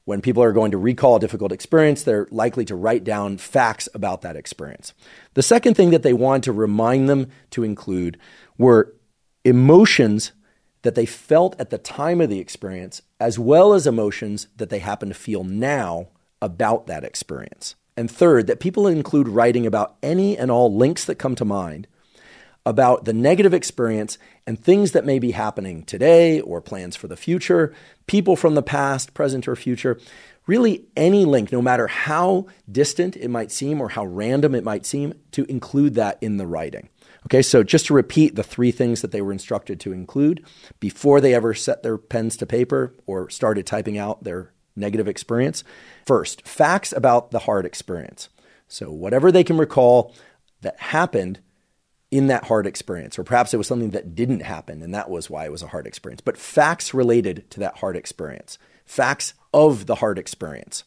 when people are going to recall a difficult experience, they're likely to write down facts about that experience. The second thing that they wanted to remind them to include were emotions that they felt at the time of the experience, as well as emotions that they happen to feel now about that experience. And third, that people include writing about any and all links that come to mind about the negative experience and things that may be happening today or plans for the future, people from the past, present, or future. Really any link, no matter how distant it might seem or how random it might seem, to include that in the writing. Okay, so just to repeat the 3 things that they were instructed to include before they ever set their pens to paper or started typing out their negative experience. First, facts about the hard experience. So whatever they can recall that happened in that hard experience, or perhaps it was something that didn't happen and that was why it was a hard experience, but facts related to that hard experience, facts of the hard experience.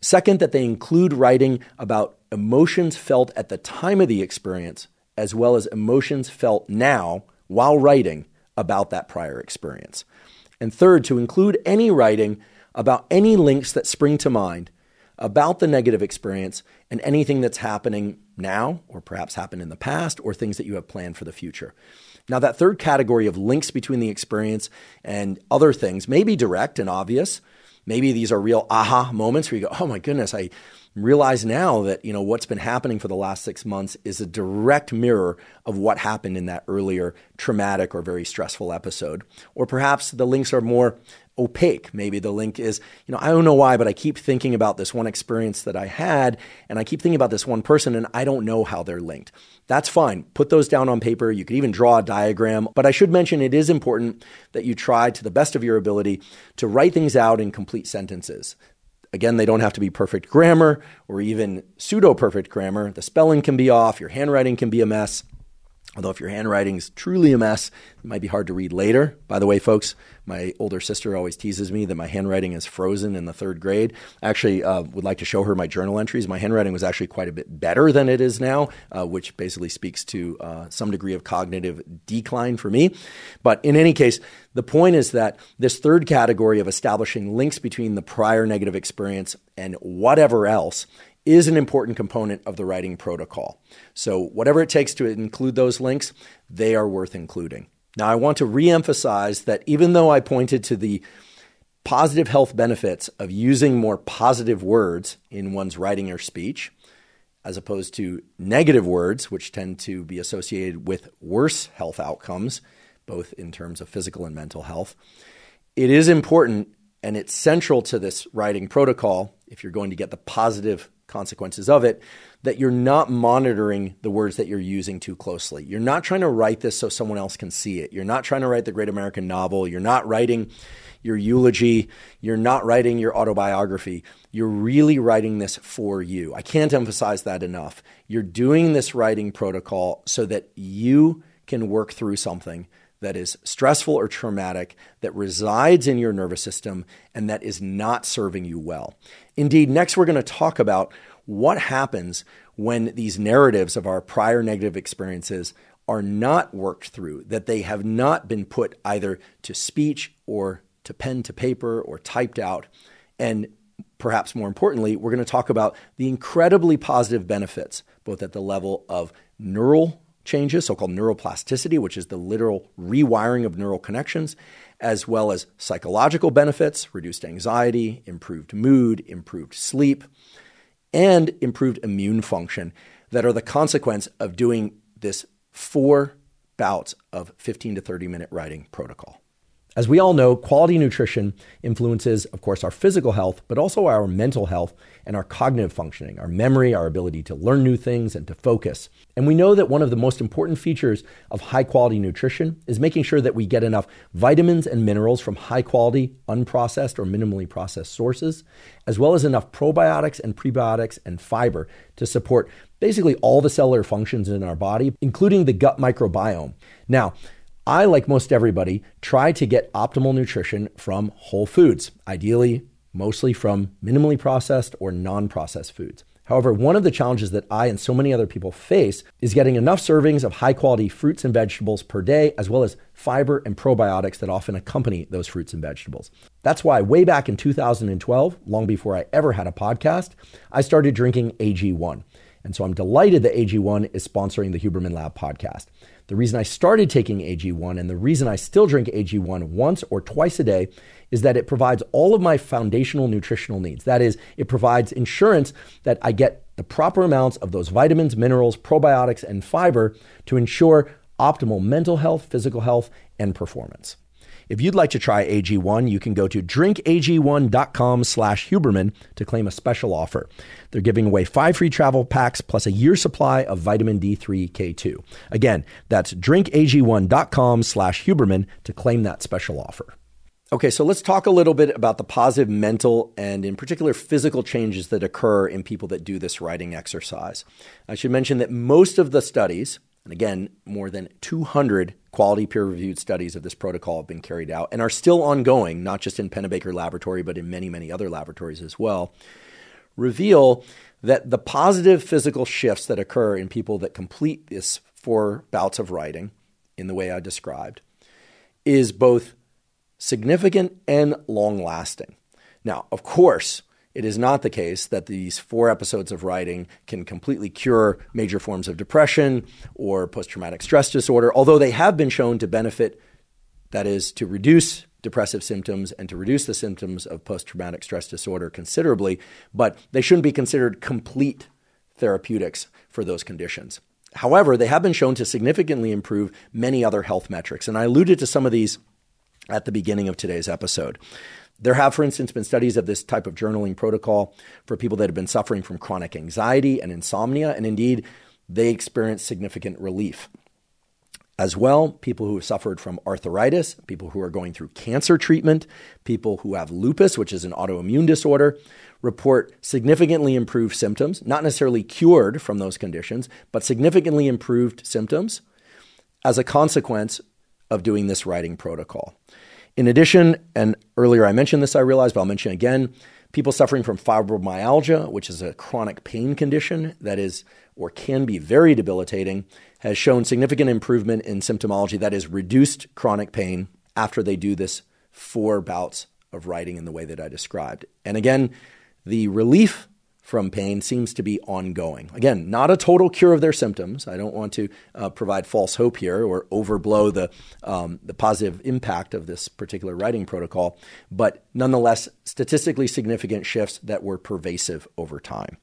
Second, that they include writing about emotions felt at the time of the experience, as well as emotions felt now while writing about that prior experience. And third, to include any writing about any links that spring to mind about the negative experience and anything that's happening now, or perhaps happened in the past, or things that you have planned for the future. Now, that third category of links between the experience and other things may be direct and obvious. Maybe these are real aha moments where you go, oh my goodness, I realize now that, what's been happening for the last 6 months is a direct mirror of what happened in that earlier traumatic or very stressful episode. Or perhaps the links are more opaque. Maybe the link is, I don't know why, but I keep thinking about this one experience that I had, and I keep thinking about this one person, and I don't know how they're linked. That's fine. Put those down on paper. You could even draw a diagram. But I should mention it is important that you try to the best of your ability to write things out in complete sentences. Again, they don't have to be perfect grammar or even pseudo-perfect grammar. The spelling can be off. Your handwriting can be a mess. Although if your handwriting is truly a mess, it might be hard to read later. By the way, folks, my older sister always teases me that my handwriting is frozen in the 3rd grade. I actually would like to show her my journal entries. My handwriting was actually quite a bit better than it is now, which basically speaks to some degree of cognitive decline for me. But in any case, the point is that this 3rd category of establishing links between the prior negative experience and whatever else is an important component of the writing protocol. So whatever it takes to include those links, they are worth including. Now, I want to reemphasize that even though I pointed to the positive health benefits of using more positive words in one's writing or speech, as opposed to negative words, which tend to be associated with worse health outcomes, both in terms of physical and mental health, it is important and it's central to this writing protocol, if you're going to get the positive consequences of it, that you're not monitoring the words that you're using too closely. You're not trying to write this so someone else can see it. You're not trying to write the great American novel. You're not writing your eulogy. You're not writing your autobiography. You're really writing this for you. I can't emphasize that enough. You're doing this writing protocol so that you can work through something that is stressful or traumatic, that resides in your nervous system, and that is not serving you well. Indeed, next we're going to talk about what happens when these narratives of our prior negative experiences are not worked through, that they have not been put either to speech or to pen to paper or typed out. And perhaps more importantly, we're going to talk about the incredibly positive benefits, both at the level of neural changes, so-called neuroplasticity, which is the literal rewiring of neural connections, as well as psychological benefits, reduced anxiety, improved mood, improved sleep, and improved immune function that are the consequence of doing this 4 bouts of 15 to 30-minute writing protocol. As we all know, quality nutrition influences, of course, our physical health, but also our mental health and our cognitive functioning, our memory, our ability to learn new things and to focus. And we know that one of the most important features of high-quality nutrition is making sure that we get enough vitamins and minerals from high-quality, unprocessed or minimally processed sources, as well as enough probiotics and prebiotics and fiber to support basically all the cellular functions in our body, including the gut microbiome. Now, I, like most everybody, try to get optimal nutrition from whole foods, ideally mostly from minimally processed or non-processed foods. However, one of the challenges that I and so many other people face is getting enough servings of high-quality fruits and vegetables per day, as well as fiber and probiotics that often accompany those fruits and vegetables. That's why way back in 2012, long before I ever had a podcast, I started drinking AG1. And so I'm delighted that AG1 is sponsoring the Huberman Lab podcast. The reason I started taking AG1 and the reason I still drink AG1 once or twice a day is that it provides all of my foundational nutritional needs. That is, it provides insurance that I get the proper amounts of those vitamins, minerals, probiotics, and fiber to ensure optimal mental health, physical health, and performance. If you'd like to try AG1, you can go to drinkag1.com/Huberman to claim a special offer. They're giving away 5 free travel packs plus a year's supply of vitamin D3 K2. Again, that's drinkag1.com/Huberman to claim that special offer. Okay, so let's talk a little bit about the positive mental and in particular physical changes that occur in people that do this writing exercise. I should mention that most of the studies, and again, more than 200 quality peer-reviewed studies of this protocol have been carried out and are still ongoing, not just in Pennebaker Laboratory, but in many, many other laboratories as well, reveal that the positive physical shifts that occur in people that complete this 4 bouts of writing in the way I described is both significant and long-lasting. Now, of course, it is not the case that these 4 episodes of writing can completely cure major forms of depression or post-traumatic stress disorder, although they have been shown to benefit, that is, to reduce depressive symptoms and to reduce the symptoms of post-traumatic stress disorder considerably, but they shouldn't be considered complete therapeutics for those conditions. However, they have been shown to significantly improve many other health metrics, and I alluded to some of these at the beginning of today's episode. There have, for instance, been studies of this type of journaling protocol for people that have been suffering from chronic anxiety and insomnia, and indeed, they experience significant relief. As well, people who have suffered from arthritis, people who are going through cancer treatment, people who have lupus, which is an autoimmune disorder, report significantly improved symptoms, not necessarily cured from those conditions, but significantly improved symptoms as a consequence of doing this writing protocol. In addition, and earlier I mentioned this, I realized, but I'll mention again, people suffering from fibromyalgia, which is a chronic pain condition that is or can be very debilitating, has shown significant improvement in symptomology, that is reduced chronic pain after they do this 4 bouts of writing in the way that I described. And again, the relief from pain seems to be ongoing. Again, not a total cure of their symptoms. I don't want to provide false hope here or overblow the positive impact of this particular writing protocol, but nonetheless, statistically significant shifts that were pervasive over time.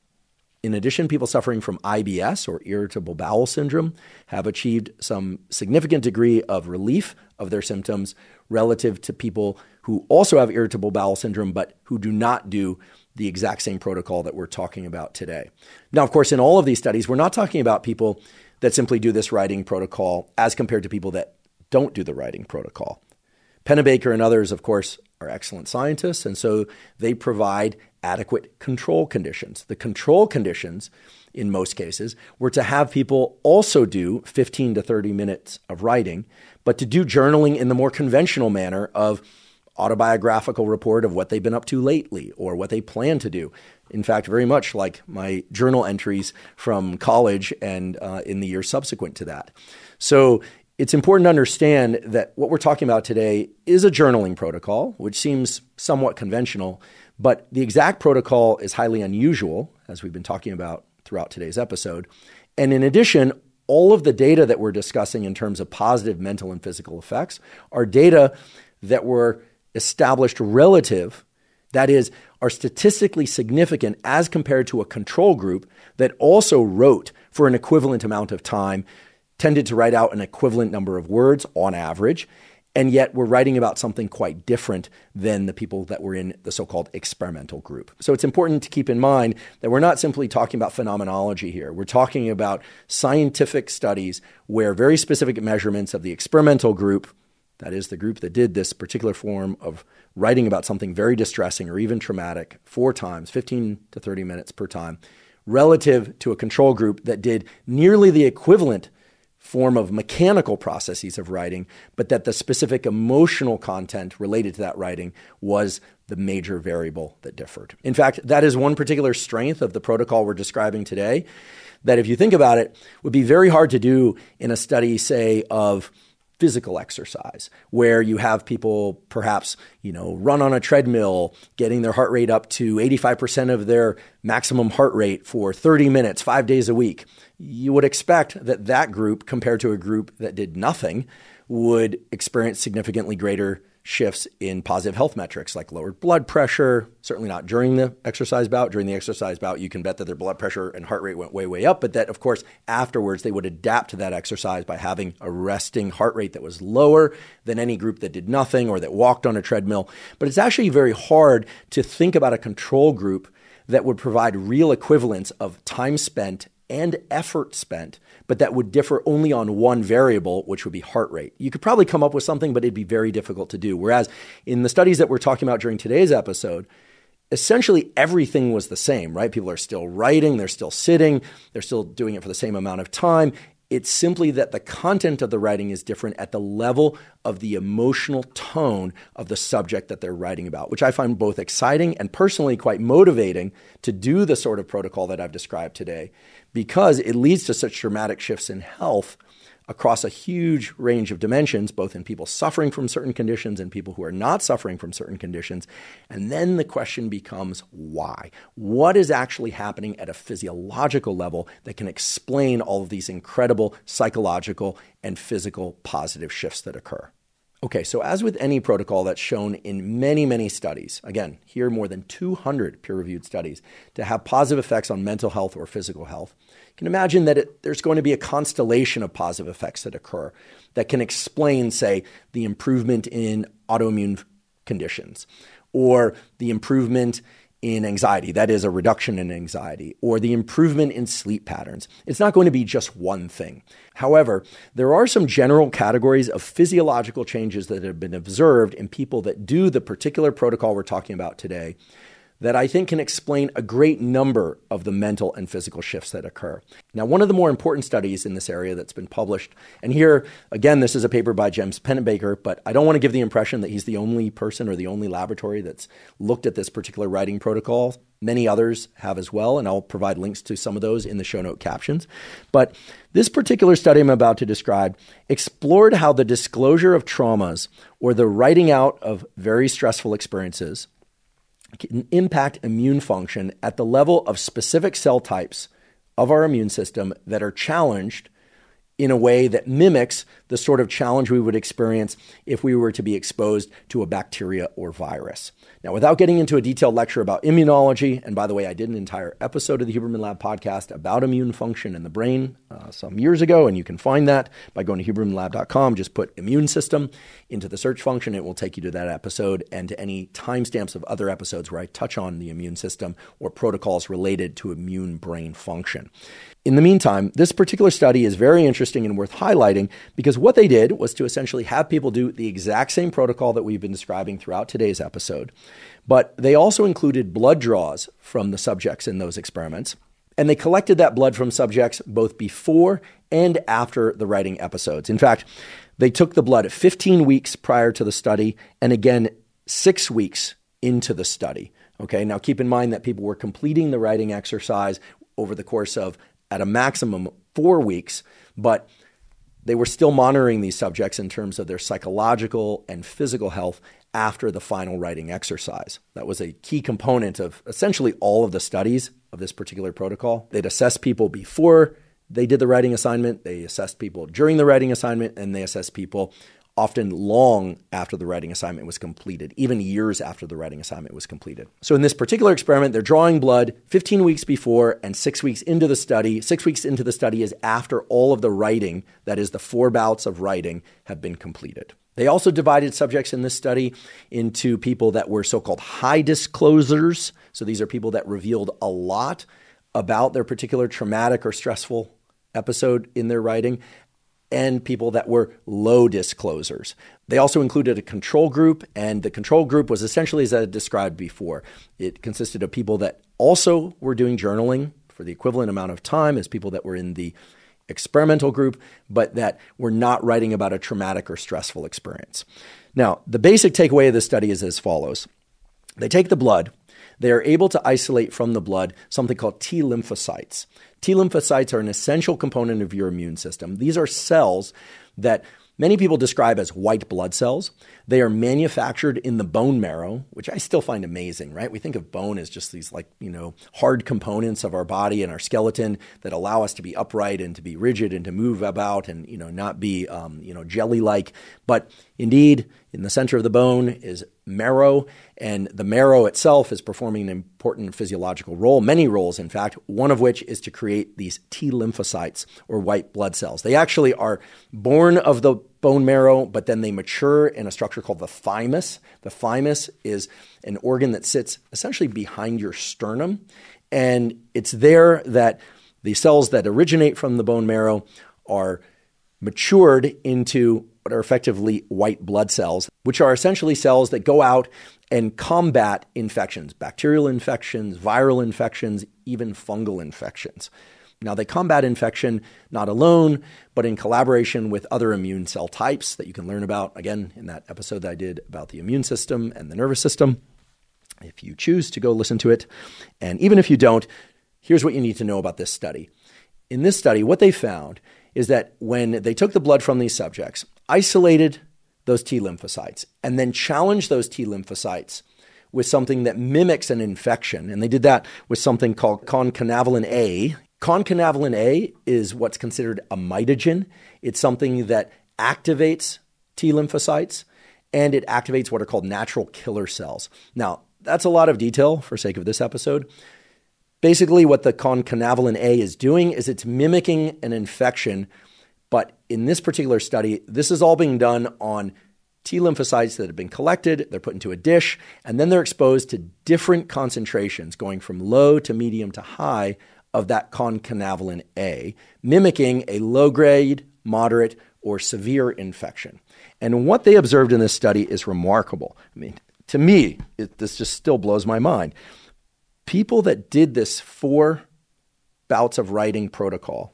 In addition, people suffering from IBS or irritable bowel syndrome have achieved some significant degree of relief of their symptoms relative to people who also have irritable bowel syndrome, but who do not do the exact same protocol that we're talking about today. Now, of course, in all of these studies, we're not talking about people that simply do this writing protocol as compared to people that don't do the writing protocol. Pennebaker and others, of course, are excellent scientists, and so they provide adequate control conditions. The control conditions, in most cases, were to have people also do 15 to 30 minutes of writing, but to do journaling in the more conventional manner of autobiographical report of what they've been up to lately or what they plan to do. In fact, very much like my journal entries from college and in the years subsequent to that. So it's important to understand that what we're talking about today is a journaling protocol, which seems somewhat conventional, but the exact protocol is highly unusual, as we've been talking about throughout today's episode. And in addition, all of the data that we're discussing in terms of positive mental and physical effects are data that were established relative, that is, are statistically significant as compared to a control group that also wrote for an equivalent amount of time, tended to write out an equivalent number of words on average, and yet we're writing about something quite different than the people that were in the so-called experimental group. So it's important to keep in mind that we're not simply talking about phenomenology here. We're talking about scientific studies where very specific measurements of the experimental group, that is the group that did this particular form of writing about something very distressing or even traumatic 4 times, 15 to 30 minutes per time, relative to a control group that did nearly the equivalent form of mechanical processes of writing, but that the specific emotional content related to that writing was the major variable that differed. In fact, that is one particular strength of the protocol we're describing today, that if you think about it, would be very hard to do in a study, say, of physical exercise, where you have people perhaps, run on a treadmill, getting their heart rate up to 85% of their maximum heart rate for 30 minutes, 5 days a week. You would expect that that group, compared to a group that did nothing, would experience significantly greater shifts in positive health metrics like lowered blood pressure, certainly not during the exercise bout. During the exercise bout, you can bet that their blood pressure and heart rate went way, way up, but that, of course, afterwards they would adapt to that exercise by having a resting heart rate that was lower than any group that did nothing or that walked on a treadmill. But it's actually very hard to think about a control group that would provide real equivalents of time spent and effort spent, but that would differ only on one variable, which would be heart rate. You could probably come up with something, but it'd be very difficult to do. Whereas in the studies that we're talking about during today's episode, essentially everything was the same, right? People are still writing, they're still sitting, they're still doing it for the same amount of time. It's simply that the content of the writing is different at the level of the emotional tone of the subject that they're writing about, which I find both exciting and personally quite motivating to do the sort of protocol that I've described today, because it leads to such dramatic shifts in health across a huge range of dimensions, both in people suffering from certain conditions and people who are not suffering from certain conditions. And then the question becomes why? What is actually happening at a physiological level that can explain all of these incredible psychological and physical positive shifts that occur? Okay, so as with any protocol that's shown in many, many studies, again, here more than 200 peer-reviewed studies, to have positive effects on mental health or physical health, you can imagine that there's going to be a constellation of positive effects that occur that can explain, say, the improvement in autoimmune conditions, or the improvement in anxiety, that is a reduction in anxiety, or the improvement in sleep patterns. It's not going to be just one thing. However, there are some general categories of physiological changes that have been observed in people that do the particular protocol we're talking about today that I think can explain a great number of the mental and physical shifts that occur. Now, one of the more important studies in this area that's been published, and here, again, this is a paper by James Pennebaker, but I don't want to give the impression that he's the only person or the only laboratory that's looked at this particular writing protocol. Many others have as well, and I'll provide links to some of those in the show note captions. But this particular study I'm about to describe explored how the disclosure of traumas or the writing out of very stressful experiences can impact immune function at the level of specific cell types of our immune system that are challenged in a way that mimics the sort of challenge we would experience if we were to be exposed to a bacteria or virus. Now, without getting into a detailed lecture about immunology, and by the way, I did an entire episode of the Huberman Lab podcast about immune function in the brain some years ago, and you can find that by going to hubermanlab.com. Just put immune system into the search function. It will take you to that episode and to any timestamps of other episodes where I touch on the immune system or protocols related to immune brain function. In the meantime, this particular study is very interesting and worth highlighting because what they did was to essentially have people do the exact same protocol that we've been describing throughout today's episode, but they also included blood draws from the subjects in those experiments, and they collected that blood from subjects both before and after the writing episodes. In fact, they took the blood 15 weeks prior to the study and again 6 weeks into the study. Okay, now keep in mind that people were completing the writing exercise over the course of at a maximum 4 weeks, but they were still monitoring these subjects in terms of their psychological and physical health after the final writing exercise. That was a key component of essentially all of the studies of this particular protocol. They'd assess people before they did the writing assignment, they assessed people during the writing assignment, and they assessed people often long after the writing assignment was completed, even years after the writing assignment was completed. So in this particular experiment, they're drawing blood 15 weeks before and 6 weeks into the study. 6 weeks into the study is after all of the writing, that is the 4 bouts of writing, have been completed. They also divided subjects in this study into people that were so-called high disclosers. So these are people that revealed a lot about their particular traumatic or stressful episode in their writing, and people that were low disclosers. They also included a control group, and the control group was essentially as I described before. It consisted of people that also were doing journaling for the equivalent amount of time as people that were in the experimental group, but that were not writing about a traumatic or stressful experience. Now, the basic takeaway of this study is as follows. They take the blood. They are able to isolate from the blood something called T lymphocytes. T lymphocytes are an essential component of your immune system. These are cells that many people describe as white blood cells. They are manufactured in the bone marrow, which I still find amazing, right? We think of bone as just these hard components of our body and our skeleton that allow us to be upright and to be rigid and to move about and, not be, jelly-like. But indeed, in the center of the bone is marrow, and the marrow itself is performing an important physiological role, many roles, in fact, one of which is to create these T lymphocytes or white blood cells. They actually are born of the bone marrow, but then they mature in a structure called the thymus. The thymus is an organ that sits essentially behind your sternum, and it's there that the cells that originate from the bone marrow are matured into what are effectively white blood cells, which are essentially cells that go out and combat infections, bacterial infections, viral infections, even fungal infections. Now, they combat infection not alone, but in collaboration with other immune cell types that you can learn about, again, in that episode that I did about the immune system and the nervous system, if you choose to go listen to it. And even if you don't, here's what you need to know about this study. In this study, what they found is that when they took the blood from these subjects, isolated those T lymphocytes, and then challenged those T lymphocytes with something that mimics an infection, and they did that with something called concanavalin A. Concanavalin A is what's considered a mitogen. It's something that activates T lymphocytes, and it activates what are called natural killer cells. Now, that's a lot of detail for sake of this episode. Basically, what the concanavalin A is doing is it's mimicking an infection, but in this particular study, this is all being done on T lymphocytes that have been collected, they're put into a dish, and then they're exposed to different concentrations, going from low to medium to high of that concanavalin A, mimicking a low-grade, moderate, or severe infection. And what they observed in this study is remarkable. I mean, to me, this just still blows my mind. People that did this 4 bouts of writing protocol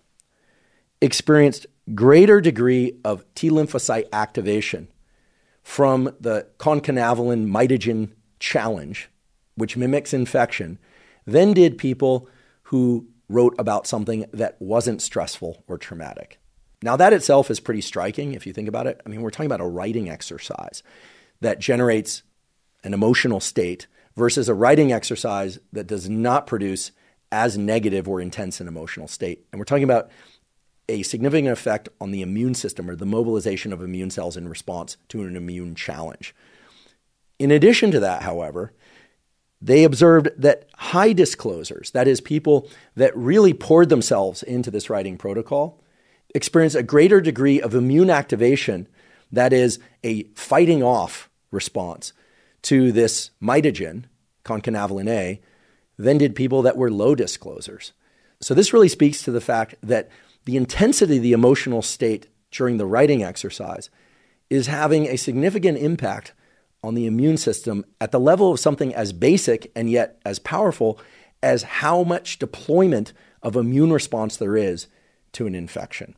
experienced greater degree of T lymphocyte activation from the concanavalin mitogen challenge, which mimics infection, than did people who wrote about something that wasn't stressful or traumatic. Now, that itself is pretty striking if you think about it. I mean, we're talking about a writing exercise that generates an emotional state versus a writing exercise that does not produce as negative or intense an emotional state. And we're talking about a significant effect on the immune system or the mobilization of immune cells in response to an immune challenge. In addition to that, however, they observed that high disclosers, that is people that really poured themselves into this writing protocol, experienced a greater degree of immune activation, that is a fighting off response to this mitogen, concanavalin A, than did people that were low disclosers. So this really speaks to the fact that the intensity of the emotional state during the writing exercise is having a significant impact on the immune system at the level of something as basic and yet as powerful as how much deployment of immune response there is to an infection.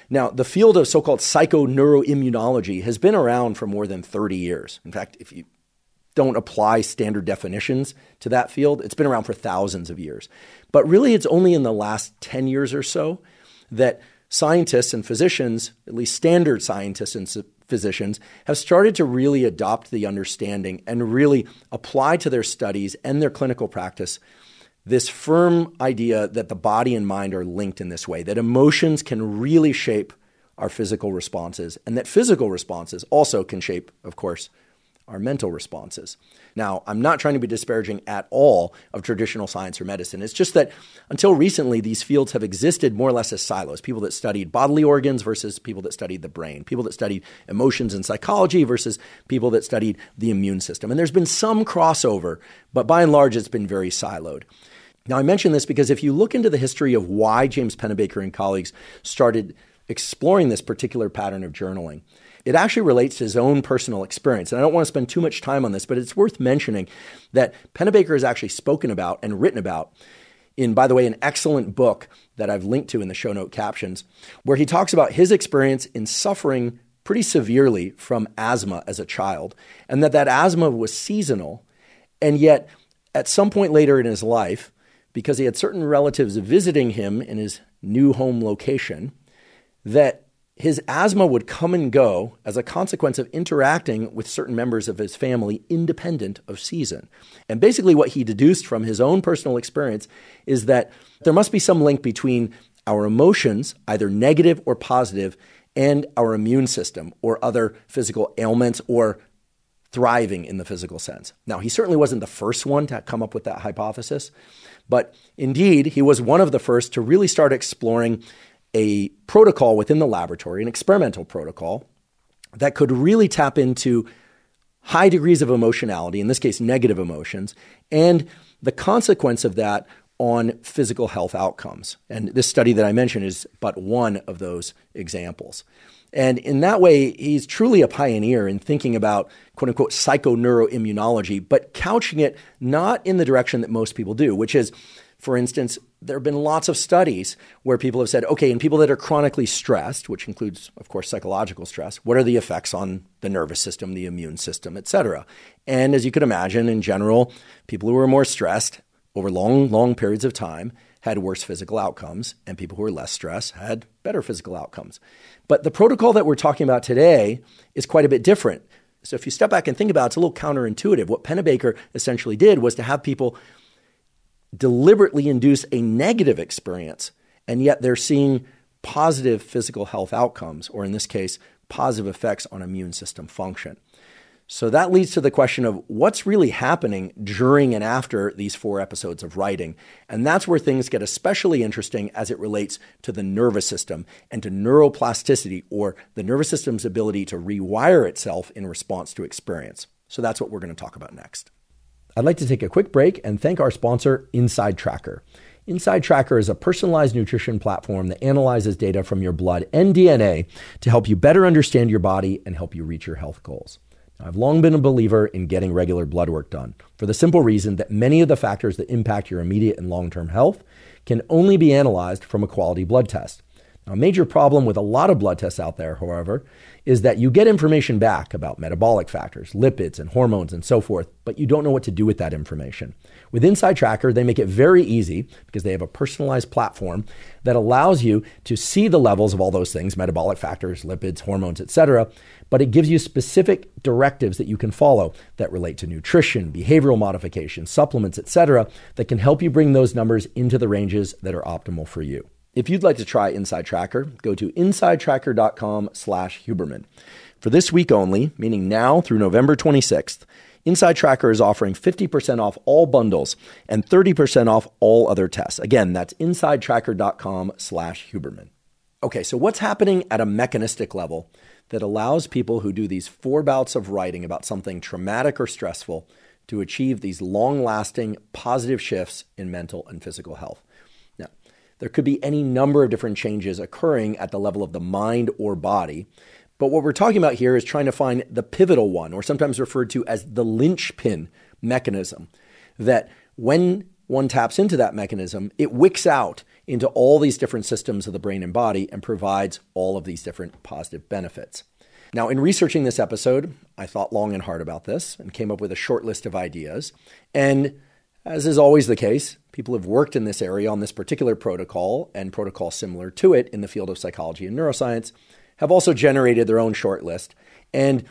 Now, the field of so-called psychoneuroimmunology has been around for more than 30 years. In fact, if you don't apply standard definitions to that field, it's been around for thousands of years. But really, it's only in the last 10 years or so that scientists and physicians, at least standard scientists and physicians, have started to really adopt the understanding and really apply to their studies and their clinical practice this firm idea that the body and mind are linked in this way, that emotions can really shape our physical responses, and that physical responses also can shape, of course, our mental responses. Now, I'm not trying to be disparaging at all of traditional science or medicine. It's just that until recently, these fields have existed more or less as silos. People that studied bodily organs versus people that studied the brain. People that studied emotions and psychology versus people that studied the immune system. And there's been some crossover, but by and large, it's been very siloed. Now, I mention this because if you look into the history of why James Pennebaker and colleagues started exploring this particular pattern of journaling, it actually relates to his own personal experience. And I don't want to spend too much time on this, but it's worth mentioning that Pennebaker has actually spoken about and written about in, by the way, an excellent book that I've linked to in the show note captions, where he talks about his experience in suffering pretty severely from asthma as a child, and that asthma was seasonal. And yet, at some point later in his life, because he had certain relatives visiting him in his new home location, that his asthma would come and go as a consequence of interacting with certain members of his family independent of season. And basically what he deduced from his own personal experience is that there must be some link between our emotions, either negative or positive, and our immune system or other physical ailments or thriving in the physical sense. Now, he certainly wasn't the first one to come up with that hypothesis, but indeed, he was one of the first to really start exploring a protocol within the laboratory, an experimental protocol, that could really tap into high degrees of emotionality, in this case, negative emotions, and the consequence of that on physical health outcomes. And this study that I mentioned is but one of those examples. And in that way, he's truly a pioneer in thinking about, quote unquote, psychoneuroimmunology, but couching it not in the direction that most people do, which is, for instance, there have been lots of studies where people have said, okay, in people that are chronically stressed, which includes, of course, psychological stress, what are the effects on the nervous system, the immune system, et cetera? And as you could imagine, in general, people who were more stressed over long periods of time had worse physical outcomes, and people who were less stressed had better physical outcomes. But the protocol that we're talking about today is quite a bit different. So if you step back and think about it, it's a little counterintuitive. What Pennebaker essentially did was to have people deliberately induce a negative experience, and yet they're seeing positive physical health outcomes, or in this case, positive effects on immune system function. So that leads to the question of what's really happening during and after these 4 episodes of writing. And that's where things get especially interesting as it relates to the nervous system and to neuroplasticity, or the nervous system's ability to rewire itself in response to experience. So that's what we're going to talk about next. I'd like to take a quick break and thank our sponsor, InsideTracker. InsideTracker is a personalized nutrition platform that analyzes data from your blood and DNA to help you better understand your body and help you reach your health goals. Now, I've long been a believer in getting regular blood work done for the simple reason that many of the factors that impact your immediate and long-term health can only be analyzed from a quality blood test. Now, a major problem with a lot of blood tests out there, however, is that you get information back about metabolic factors, lipids, and hormones, and so forth, but you don't know what to do with that information. With InsideTracker, they make it very easy because they have a personalized platform that allows you to see the levels of all those things, metabolic factors, lipids, hormones, etc., but it gives you specific directives that you can follow that relate to nutrition, behavioral modification, supplements, etc., that can help you bring those numbers into the ranges that are optimal for you. If you'd like to try InsideTracker, go to InsideTracker.com/Huberman. For this week only, meaning now through November 26th, InsideTracker is offering 50% off all bundles and 30% off all other tests. Again, that's InsideTracker.com/Huberman. Okay, so what's happening at a mechanistic level that allows people who do these 4 bouts of writing about something traumatic or stressful to achieve these long-lasting positive shifts in mental and physical health? There could be any number of different changes occurring at the level of the mind or body. But what we're talking about here is trying to find the pivotal one, or sometimes referred to as the linchpin mechanism, that when one taps into that mechanism, it wicks out into all these different systems of the brain and body and provides all of these different positive benefits. Now, in researching this episode, I thought long and hard about this and came up with a short list of ideas. And as is always the case, people have worked in this area on this particular protocol and protocols similar to it in the field of psychology and neuroscience have also generated their own short list. And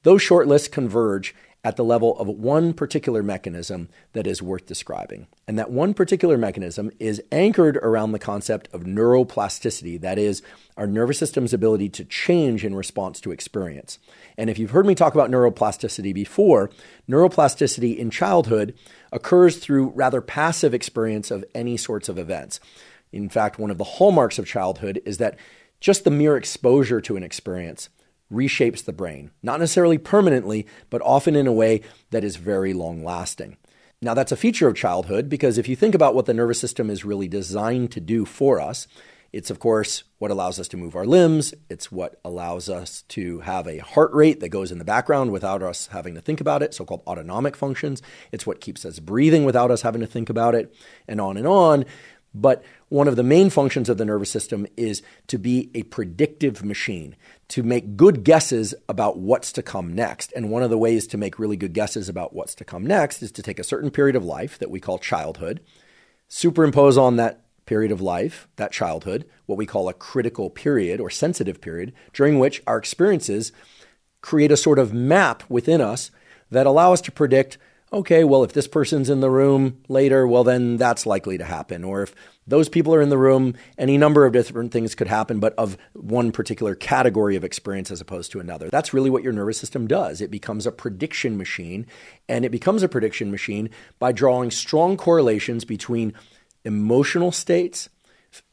those short lists converge at the level of one particular mechanism that is worth describing. And that one particular mechanism is anchored around the concept of neuroplasticity, that is, our nervous system's ability to change in response to experience. And if you've heard me talk about neuroplasticity before, neuroplasticity in childhood occurs through rather passive experience of any sorts of events. In fact, one of the hallmarks of childhood is that just the mere exposure to an experience reshapes the brain, not necessarily permanently, but often in a way that is very long-lasting. Now, that's a feature of childhood because if you think about what the nervous system is really designed to do for us, it's, of course, what allows us to move our limbs. It's what allows us to have a heart rate that goes in the background without us having to think about it, so-called autonomic functions. It's what keeps us breathing without us having to think about it, and on and on. But one of the main functions of the nervous system is to be a predictive machine, to make good guesses about what's to come next. And one of the ways to make really good guesses about what's to come next is to take a certain period of life that we call childhood, superimpose on that period of life, that childhood, what we call a critical period or sensitive period, during which our experiences create a sort of map within us that allow us to predict, okay, well, if this person's in the room later, well, then that's likely to happen. Or if those people are in the room, any number of different things could happen, but of one particular category of experience as opposed to another. That's really what your nervous system does. It becomes a prediction machine, and it becomes a prediction machine by drawing strong correlations between emotional states,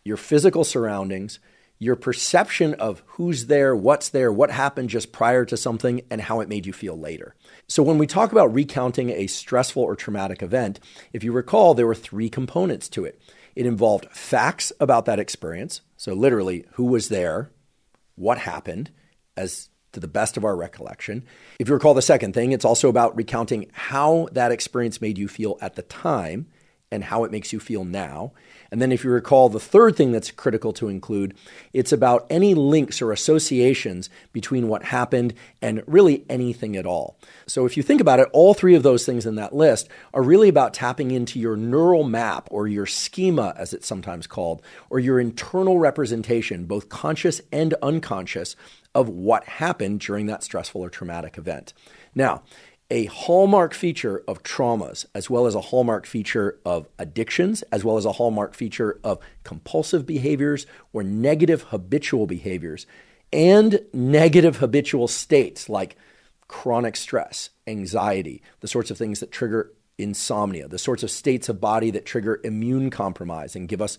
your physical surroundings, your perception of who's there, what happened just prior to something, and how it made you feel later. So when we talk about recounting a stressful or traumatic event, if you recall, there were three components to it. It involved facts about that experience, so literally who was there, what happened, as to the best of our recollection. If you recall the second thing, it's also about recounting how that experience made you feel at the time and how it makes you feel now. And then if you recall the third thing that's critical to include, it's about any links or associations between what happened and really anything at all. So if you think about it, all three of those things in that list are really about tapping into your neural map or your schema, as it's sometimes called, or your internal representation, both conscious and unconscious, of what happened during that stressful or traumatic event. Now, a hallmark feature of traumas, as well as a hallmark feature of addictions, as well as a hallmark feature of compulsive behaviors or negative habitual behaviors, and negative habitual states like chronic stress, anxiety, the sorts of things that trigger insomnia, the sorts of states of body that trigger immune compromise and give us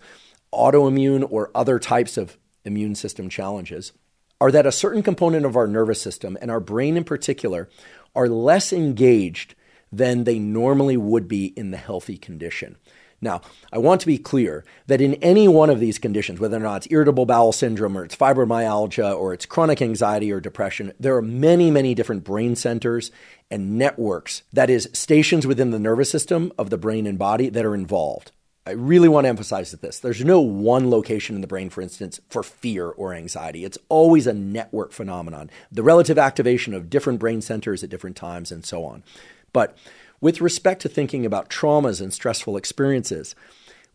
autoimmune or other types of immune system challenges, are that a certain component of our nervous system, and our brain in particular, are less engaged than they normally would be in the healthy condition. Now, I want to be clear that in any one of these conditions, whether or not it's irritable bowel syndrome or it's fibromyalgia or it's chronic anxiety or depression, there are many, many different brain centers and networks, that is, stations within the nervous system of the brain and body that are involved. I really want to emphasize this. There's no one location in the brain, for instance, for fear or anxiety. It's always a network phenomenon, the relative activation of different brain centers at different times and so on. But with respect to thinking about traumas and stressful experiences,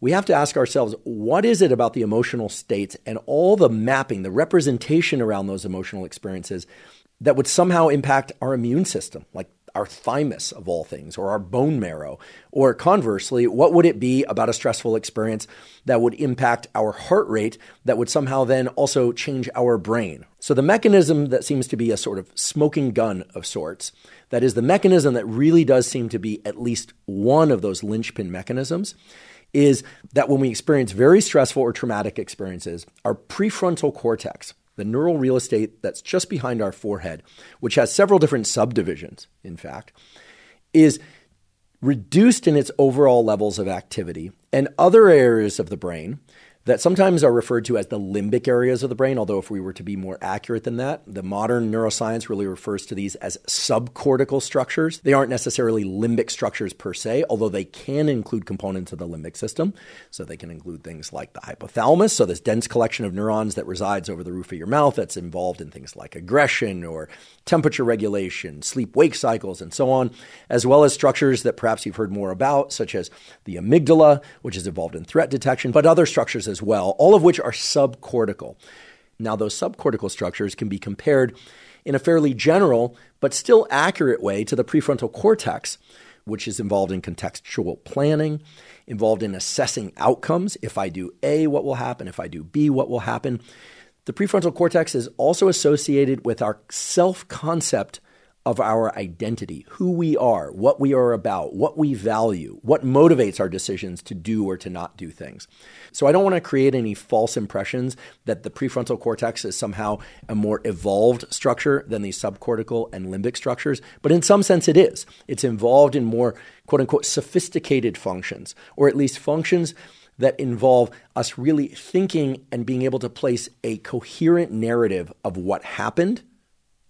we have to ask ourselves, what is it about the emotional states and all the mapping, the representation around those emotional experiences that would somehow impact our immune system, like our thymus of all things, or our bone marrow? Or conversely, what would it be about a stressful experience that would impact our heart rate that would somehow then also change our brain? So the mechanism that seems to be a sort of smoking gun of sorts, that is the mechanism that really does seem to be at least one of those linchpin mechanisms, is that when we experience very stressful or traumatic experiences, our prefrontal cortex, the neural real estate that's just behind our forehead, which has several different subdivisions, in fact, is reduced in its overall levels of activity, and other areas of the brain that sometimes are referred to as the limbic areas of the brain, although if we were to be more accurate than that, the modern neuroscience really refers to these as subcortical structures. They aren't necessarily limbic structures per se, although they can include components of the limbic system. So they can include things like the hypothalamus, so this dense collection of neurons that resides over the roof of your mouth that's involved in things like aggression or temperature regulation, sleep-wake cycles, and so on, as well as structures that perhaps you've heard more about, such as the amygdala, which is involved in threat detection, but other structures as well, all of which are subcortical. Now, those subcortical structures can be compared in a fairly general but still accurate way to the prefrontal cortex, which is involved in contextual planning, involved in assessing outcomes. If I do A, what will happen? If I do B, what will happen? The prefrontal cortex is also associated with our self-concept of our identity, who we are, what we are about, what we value, what motivates our decisions to do or to not do things. So I don't want to create any false impressions that the prefrontal cortex is somehow a more evolved structure than the subcortical and limbic structures, but in some sense it is. It's involved in more quote unquote sophisticated functions, or at least functions that involve us really thinking and being able to place a coherent narrative of what happened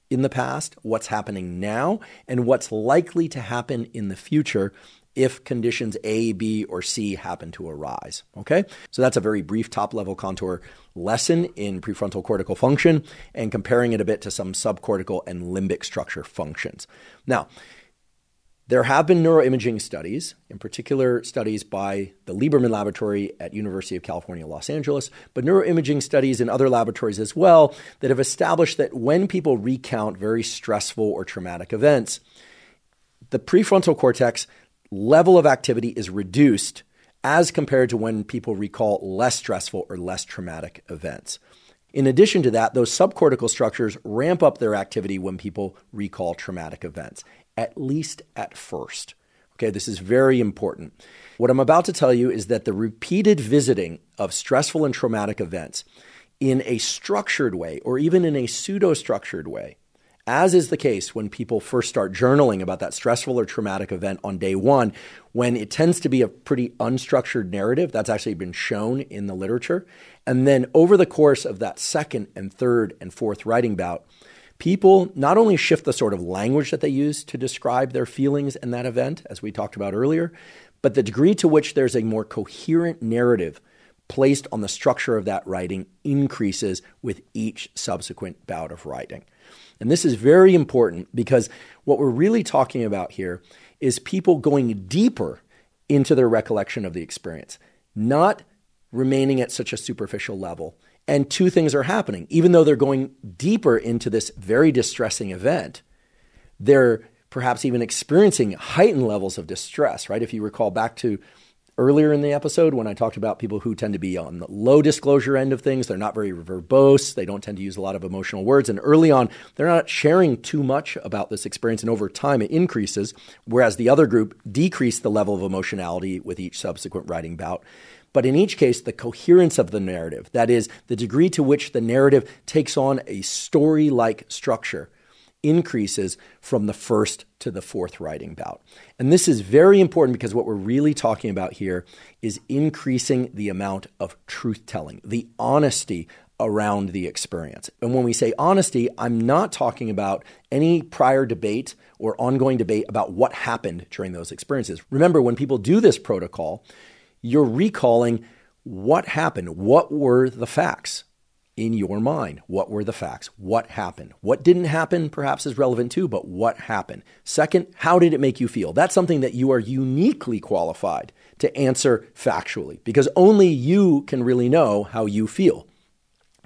in the past, what's happening now, and what's likely to happen in the future if conditions A, B, or C happen to arise, okay? So that's a very brief top-level contour lesson in prefrontal cortical function and comparing it a bit to some subcortical and limbic structure functions. Now, there have been neuroimaging studies, in particular studies by the Huberman laboratory at University of California, Los Angeles, but neuroimaging studies in other laboratories as well that have established that when people recount very stressful or traumatic events, the prefrontal cortex level of activity is reduced as compared to when people recall less stressful or less traumatic events. In addition to that, those subcortical structures ramp up their activity when people recall traumatic events, at least at first. Okay, this is very important. What I'm about to tell you is that the repeated visiting of stressful and traumatic events in a structured way, or even in a pseudo-structured way, as is the case when people first start journaling about that stressful or traumatic event on day one, when it tends to be a pretty unstructured narrative. That's actually been shown in the literature. And then over the course of that second and third and fourth writing bout, people not only shift the sort of language that they use to describe their feelings in that event, as we talked about earlier, but the degree to which there's a more coherent narrative placed on the structure of that writing increases with each subsequent bout of writing. And this is very important because what we're really talking about here is people going deeper into their recollection of the experience, not remaining at such a superficial level. And two things are happening. Even though they're going deeper into this very distressing event, they're perhaps even experiencing heightened levels of distress, right? If you recall back to earlier in the episode when I talked about people who tend to be on the low disclosure end of things, they're not very verbose, they don't tend to use a lot of emotional words, and early on, they're not sharing too much about this experience, and over time it increases, whereas the other group decreased the level of emotionality with each subsequent writing bout. But in each case, the coherence of the narrative, that is, the degree to which the narrative takes on a story-like structure, increases from the first to the fourth writing bout. And this is very important because what we're really talking about here is increasing the amount of truth-telling, the honesty around the experience. And when we say honesty, I'm not talking about any prior debate or ongoing debate about what happened during those experiences. Remember, when people do this protocol, you're recalling what happened. What were the facts in your mind? What were the facts? What happened? What didn't happen perhaps is relevant too, but what happened? Second, how did it make you feel? That's something that you are uniquely qualified to answer factually because only you can really know how you feel.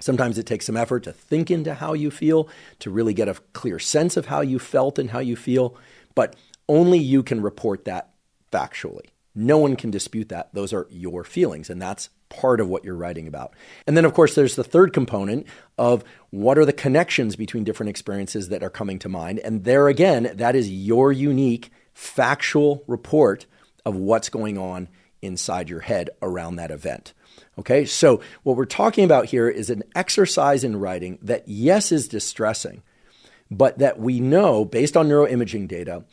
Sometimes it takes some effort to think into how you feel, to really get a clear sense of how you felt and how you feel, but only you can report that factually. No one can dispute that. Those are your feelings, and that's part of what you're writing about. And then, of course, there's the third component of what are the connections between different experiences that are coming to mind. And there again, that is your unique factual report of what's going on inside your head around that event. Okay, so what we're talking about here is an exercise in writing that, yes, is distressing, but that we know, based on neuroimaging data,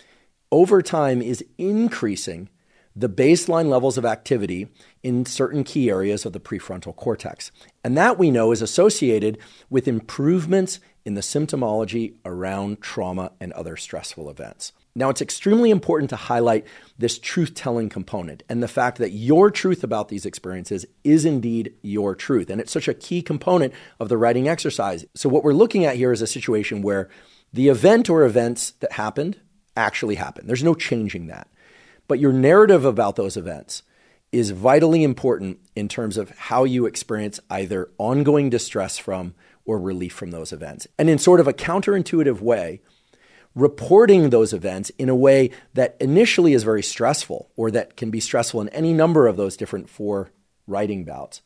over time is increasing the baseline levels of activity in certain key areas of the prefrontal cortex. And that we know is associated with improvements in the symptomology around trauma and other stressful events. Now, it's extremely important to highlight this truth-telling component and the fact that your truth about these experiences is indeed your truth. And it's such a key component of the writing exercise. So what we're looking at here is a situation where the event or events that happened actually happened. There's no changing that. But your narrative about those events is vitally important in terms of how you experience either ongoing distress from or relief from those events. And in sort of a counterintuitive way, reporting those events in a way that initially is very stressful, or that can be stressful in any number of those different 4 writing bouts,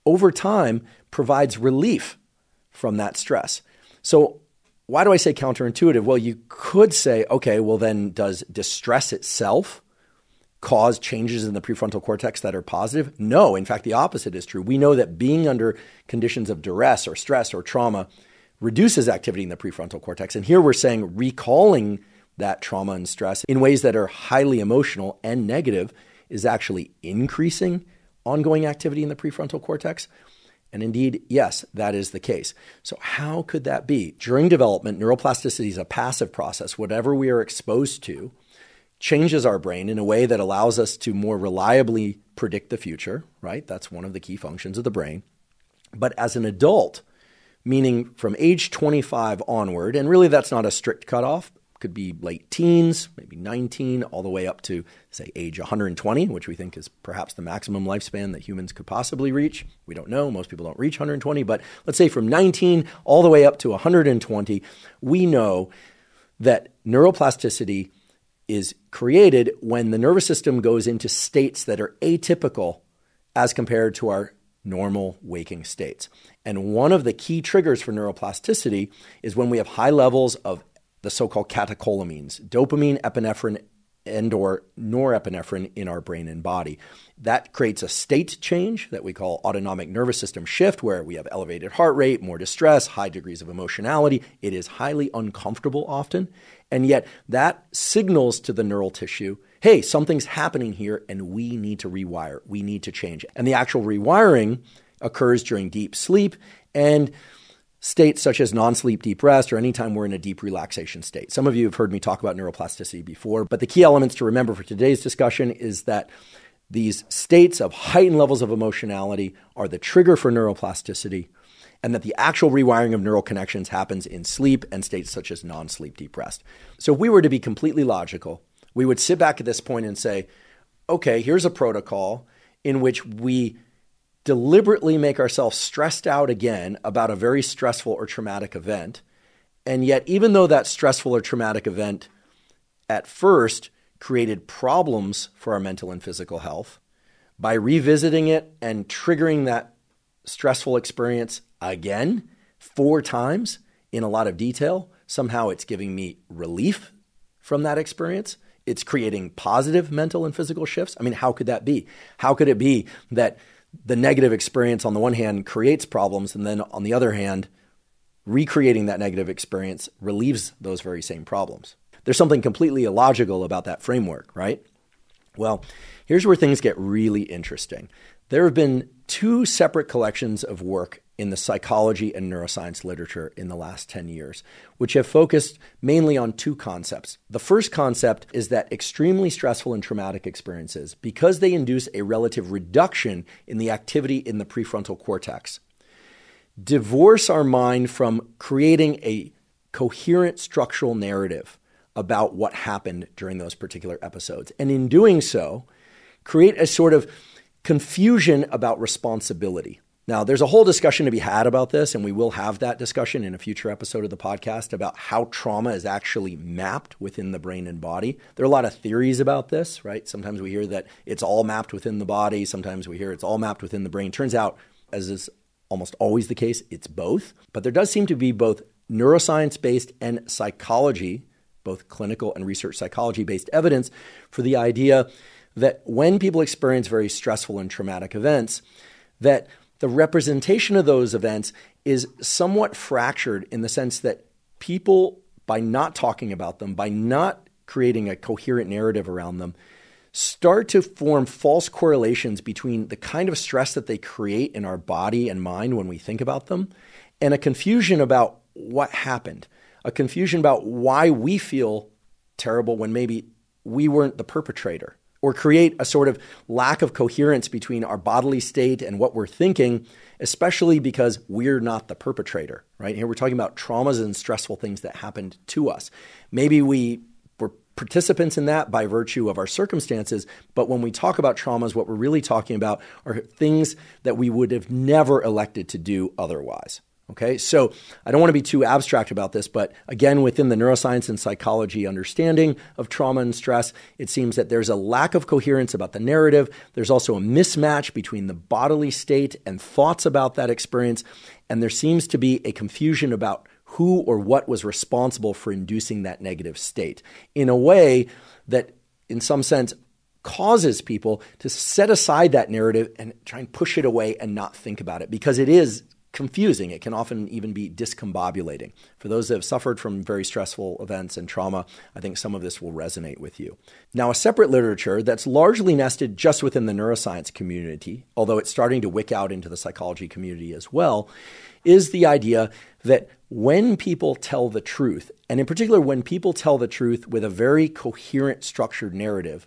over time provides relief from that stress. So why do I say counterintuitive? Well, you could say, okay, well then does distress itself cause changes in the prefrontal cortex that are positive? No, in fact, the opposite is true. We know that being under conditions of duress or stress or trauma reduces activity in the prefrontal cortex. And here we're saying recalling that trauma and stress in ways that are highly emotional and negative is actually increasing ongoing activity in the prefrontal cortex. And indeed, yes, that is the case. So how could that be? During development, neuroplasticity is a passive process. Whatever we are exposed to changes our brain in a way that allows us to more reliably predict the future, right? That's one of the key functions of the brain. But as an adult, meaning from age 25 onward, and really that's not a strict cutoff, could be late teens, maybe 19, all the way up to, say, age 120, which we think is perhaps the maximum lifespan that humans could possibly reach. We don't know. Most people don't reach 120, but let's say from 19 all the way up to 120, we know that neuroplasticity is created when the nervous system goes into states that are atypical as compared to our normal waking states. And one of the key triggers for neuroplasticity is when we have high levels of the so-called catecholamines, dopamine, epinephrine, and or norepinephrine in our brain and body. That creates a state change that we call autonomic nervous system shift, where we have elevated heart rate, more distress, high degrees of emotionality. It is highly uncomfortable often, and yet that signals to the neural tissue, hey, something's happening here and we need to rewire, we need to change. And the actual rewiring occurs during deep sleep and states such as non-sleep deep rest, or anytime we're in a deep relaxation state. Some of you have heard me talk about neuroplasticity before, but the key elements to remember for today's discussion is that these states of heightened levels of emotionality are the trigger for neuroplasticity, and that the actual rewiring of neural connections happens in sleep and states such as non-sleep deep rest. So if we were to be completely logical, we would sit back at this point and say, okay, here's a protocol in which we deliberately make ourselves stressed out again about a very stressful or traumatic event. And yet, even though that stressful or traumatic event at first created problems for our mental and physical health, by revisiting it and triggering that stressful experience again 4 times in a lot of detail, somehow it's giving me relief from that experience. It's creating positive mental and physical shifts. I mean, how could that be? How could it be that the negative experience on the one hand creates problems, and then on the other hand, recreating that negative experience relieves those very same problems? There's something completely illogical about that framework, right? Well, here's where things get really interesting. There have been 2 separate collections of work in the psychology and neuroscience literature in the last 10 years, which have focused mainly on 2 concepts. The first concept is that extremely stressful and traumatic experiences, because they induce a relative reduction in the activity in the prefrontal cortex, divorce our mind from creating a coherent structural narrative about what happened during those particular episodes. And in doing so, create a sort of confusion about responsibility. Now, there's a whole discussion to be had about this, and we will have that discussion in a future episode of the podcast about how trauma is actually mapped within the brain and body. There are a lot of theories about this, right? Sometimes we hear that it's all mapped within the body. Sometimes we hear it's all mapped within the brain. Turns out, as is almost always the case, it's both. But there does seem to be both neuroscience-based and psychology, both clinical and research psychology-based evidence for the idea that when people experience very stressful and traumatic events, that the representation of those events is somewhat fractured in the sense that people, by not talking about them, by not creating a coherent narrative around them, start to form false correlations between the kind of stress that they create in our body and mind when we think about them, and a confusion about what happened, a confusion about why we feel terrible when maybe we weren't the perpetrator, or create a sort of lack of coherence between our bodily state and what we're thinking, especially because we're not the perpetrator, right? Here we're talking about traumas and stressful things that happened to us. Maybe we were participants in that by virtue of our circumstances, but when we talk about traumas, what we're really talking about are things that we would have never elected to do otherwise, Okay, so I don't want to be too abstract about this, but again, within the neuroscience and psychology understanding of trauma and stress, it seems that there's a lack of coherence about the narrative. There's also a mismatch between the bodily state and thoughts about that experience. And there seems to be a confusion about who or what was responsible for inducing that negative state in a way that, in some sense, causes people to set aside that narrative and try and push it away and not think about it because it is confusing. It can often even be discombobulating. For those that have suffered from very stressful events and trauma, I think some of this will resonate with you. Now, a separate literature that's largely nested just within the neuroscience community, although it's starting to wick out into the psychology community as well, is the idea that when people tell the truth, and in particular when people tell the truth with a very coherent, structured narrative,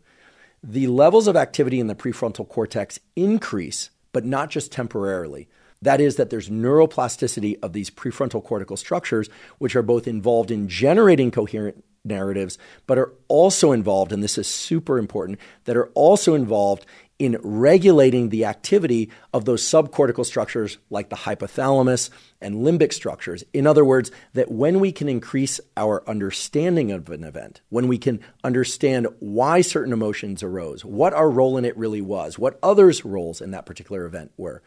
the levels of activity in the prefrontal cortex increase, but not just temporarily. That is, that there's neuroplasticity of these prefrontal cortical structures, which are both involved in generating coherent narratives, but are also involved, and this is super important, that are also involved in regulating the activity of those subcortical structures like the hypothalamus and limbic structures. In other words, that when we can increase our understanding of an event, when we can understand why certain emotions arose, what our role in it really was, what others' roles in that particular event were,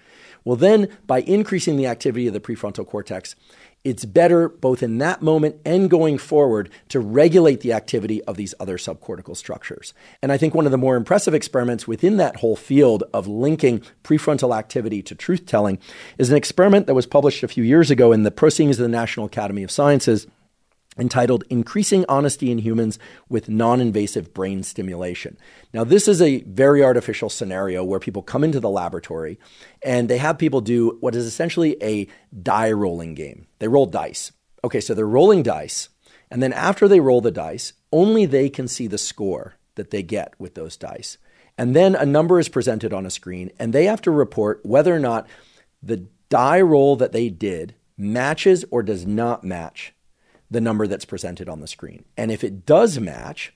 well then, by increasing the activity of the prefrontal cortex, it's better both in that moment and going forward to regulate the activity of these other subcortical structures. And I think one of the more impressive experiments within that whole field of linking prefrontal activity to truth-telling is an experiment that was published a few years ago in the Proceedings of the National Academy of Sciences entitled Increasing Honesty in Humans with Non-Invasive Brain Stimulation. Now, this is a very artificial scenario where people come into the laboratory and they have people do what is essentially a die rolling game. They roll dice. Okay, so they're rolling dice, and then after they roll the dice, only they can see the score that they get with those dice. And then a number is presented on a screen, and they have to report whether or not the die roll that they did matches or does not match the number that's presented on the screen. And if it does match,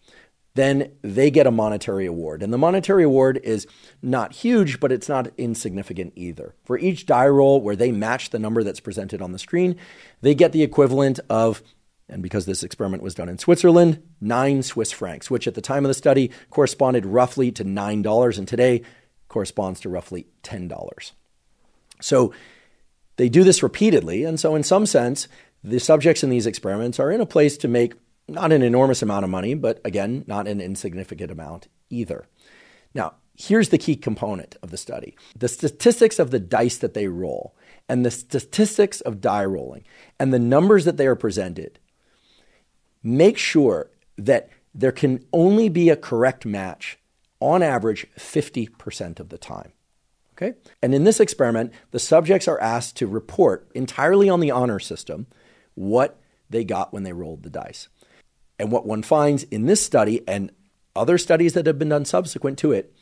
then they get a monetary award. And the monetary award is not huge, but it's not insignificant either. For each die roll where they match the number that's presented on the screen, they get the equivalent of, and because this experiment was done in Switzerland, 9 Swiss francs, which at the time of the study corresponded roughly to $9, and today corresponds to roughly $10. So they do this repeatedly, and so in some sense, the subjects in these experiments are in a place to make not an enormous amount of money, but again, not an insignificant amount either. Now, here's the key component of the study. The statistics of the dice that they roll and the statistics of die rolling and the numbers that they are presented make sure that there can only be a correct match on average 50% of the time. Okay? And in this experiment, the subjects are asked to report entirely on the honor system what they got when they rolled the dice. And what one finds in this study and other studies that have been done subsequent to it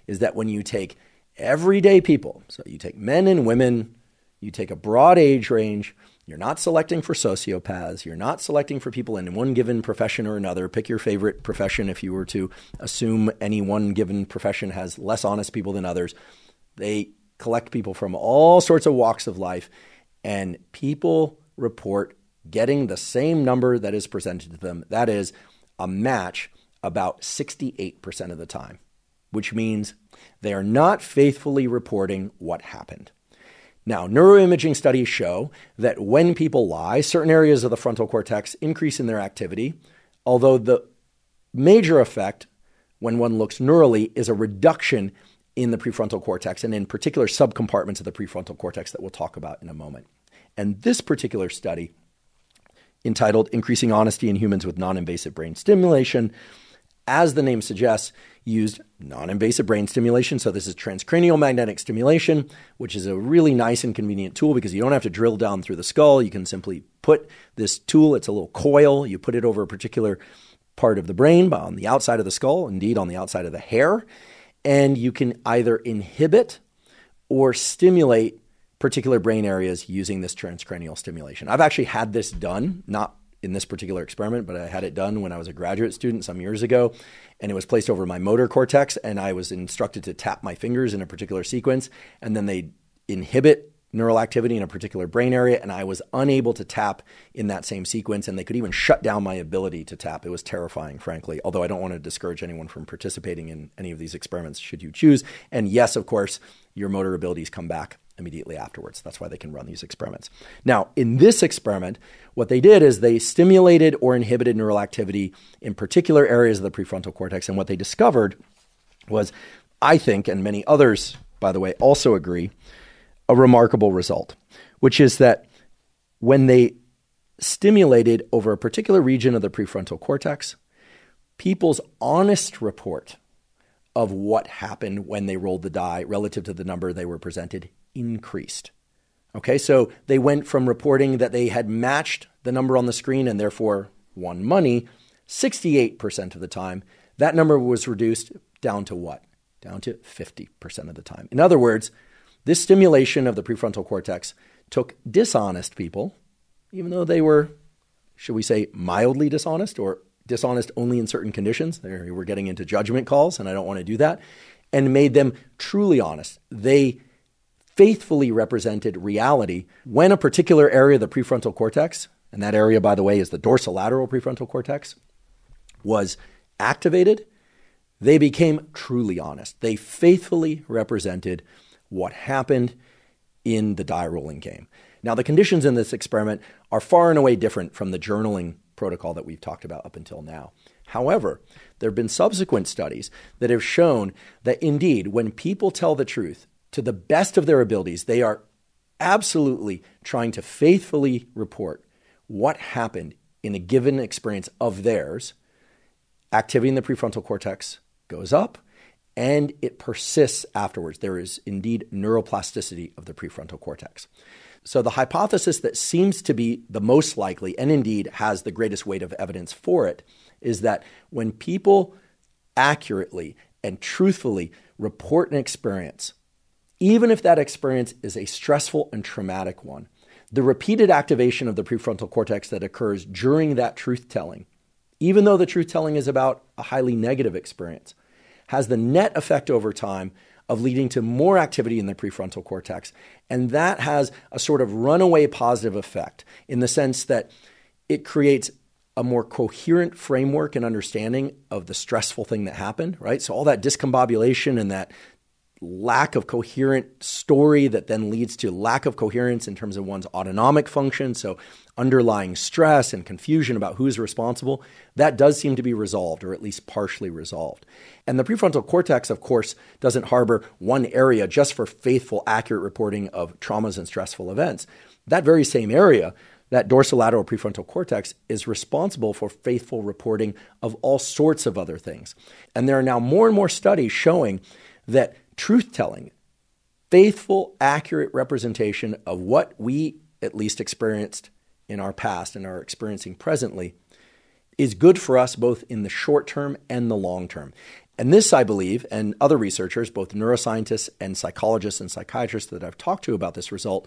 is that when you take everyday people, so you take men and women, you take a broad age range, you're not selecting for sociopaths, you're not selecting for people in one given profession or another. Pick your favorite profession if you were to assume any one given profession has less honest people than others. They collect people from all sorts of walks of life, and people report getting the same number that is presented to them. That is a match about 68% of the time, which means they are not faithfully reporting what happened. Now, neuroimaging studies show that when people lie, certain areas of the frontal cortex increase in their activity, although the major effect when one looks neurally is a reduction in the prefrontal cortex, and in particular subcompartments of the prefrontal cortex that we'll talk about in a moment. And this particular study, entitled Increasing Honesty in Humans with Non-Invasive Brain Stimulation, as the name suggests, used non-invasive brain stimulation. So this is transcranial magnetic stimulation, which is a really nice and convenient tool because you don't have to drill down through the skull. You can simply put this tool, it's a little coil, you put it over a particular part of the brain on the outside of the skull, indeed on the outside of the hair, and you can either inhibit or stimulate particular brain areas using this transcranial stimulation. I've actually had this done, not in this particular experiment, but I had it done when I was a graduate student some years ago, and it was placed over my motor cortex, and I was instructed to tap my fingers in a particular sequence, and then they inhibit neural activity in a particular brain area, and I was unable to tap in that same sequence, and they could even shut down my ability to tap. It was terrifying, frankly, although I don't want to discourage anyone from participating in any of these experiments should you choose. And yes, of course, your motor abilities come back immediately afterwards. That's why they can run these experiments. Now, in this experiment, what they did is they stimulated or inhibited neural activity in particular areas of the prefrontal cortex, and what they discovered was, I think, and many others, by the way, also agree, a remarkable result, which is that when they stimulated over a particular region of the prefrontal cortex, people's honest report of what happened when they rolled the die relative to the number they were presented increased. Okay, so they went from reporting that they had matched the number on the screen and therefore won money 68% of the time. That number was reduced down to what? Down to 50% of the time. In other words, this stimulation of the prefrontal cortex took dishonest people, even though they were, should we say, mildly dishonest or dishonest only in certain conditions. There, we're getting into judgment calls, and I don't want to do that, and made them truly honest. They faithfully represented reality when a particular area of the prefrontal cortex, and that area, by the way, is the dorsolateral prefrontal cortex, was activated. They became truly honest. They faithfully represented what happened in the die rolling game. Now, the conditions in this experiment are far and away different from the journaling protocol that we've talked about up until now. However, there have been subsequent studies that have shown that indeed, when people tell the truth to the best of their abilities, they are absolutely trying to faithfully report what happened in a given experience of theirs. Activity in the prefrontal cortex goes up, and it persists afterwards. There is indeed neuroplasticity of the prefrontal cortex. So the hypothesis that seems to be the most likely, and indeed has the greatest weight of evidence for it, is that when people accurately and truthfully report an experience, even if that experience is a stressful and traumatic one, the repeated activation of the prefrontal cortex that occurs during that truth-telling, even though the truth-telling is about a highly negative experience, has the net effect over time of leading to more activity in the prefrontal cortex. And that has a sort of runaway positive effect in the sense that it creates a more coherent framework and understanding of the stressful thing that happened, right? So all that discombobulation and that lack of coherent story that then leads to lack of coherence in terms of one's autonomic function, so underlying stress and confusion about who's responsible, that does seem to be resolved, or at least partially resolved. And the prefrontal cortex, of course, doesn't harbor one area just for faithful, accurate reporting of traumas and stressful events. That very same area, that dorsolateral prefrontal cortex, is responsible for faithful reporting of all sorts of other things. And there are now more and more studies showing that truth-telling, faithful, accurate representation of what we at least experienced in our past and are experiencing presently is good for us both in the short term and the long term. And this, I believe, and other researchers, both neuroscientists and psychologists and psychiatrists that I've talked to about this result,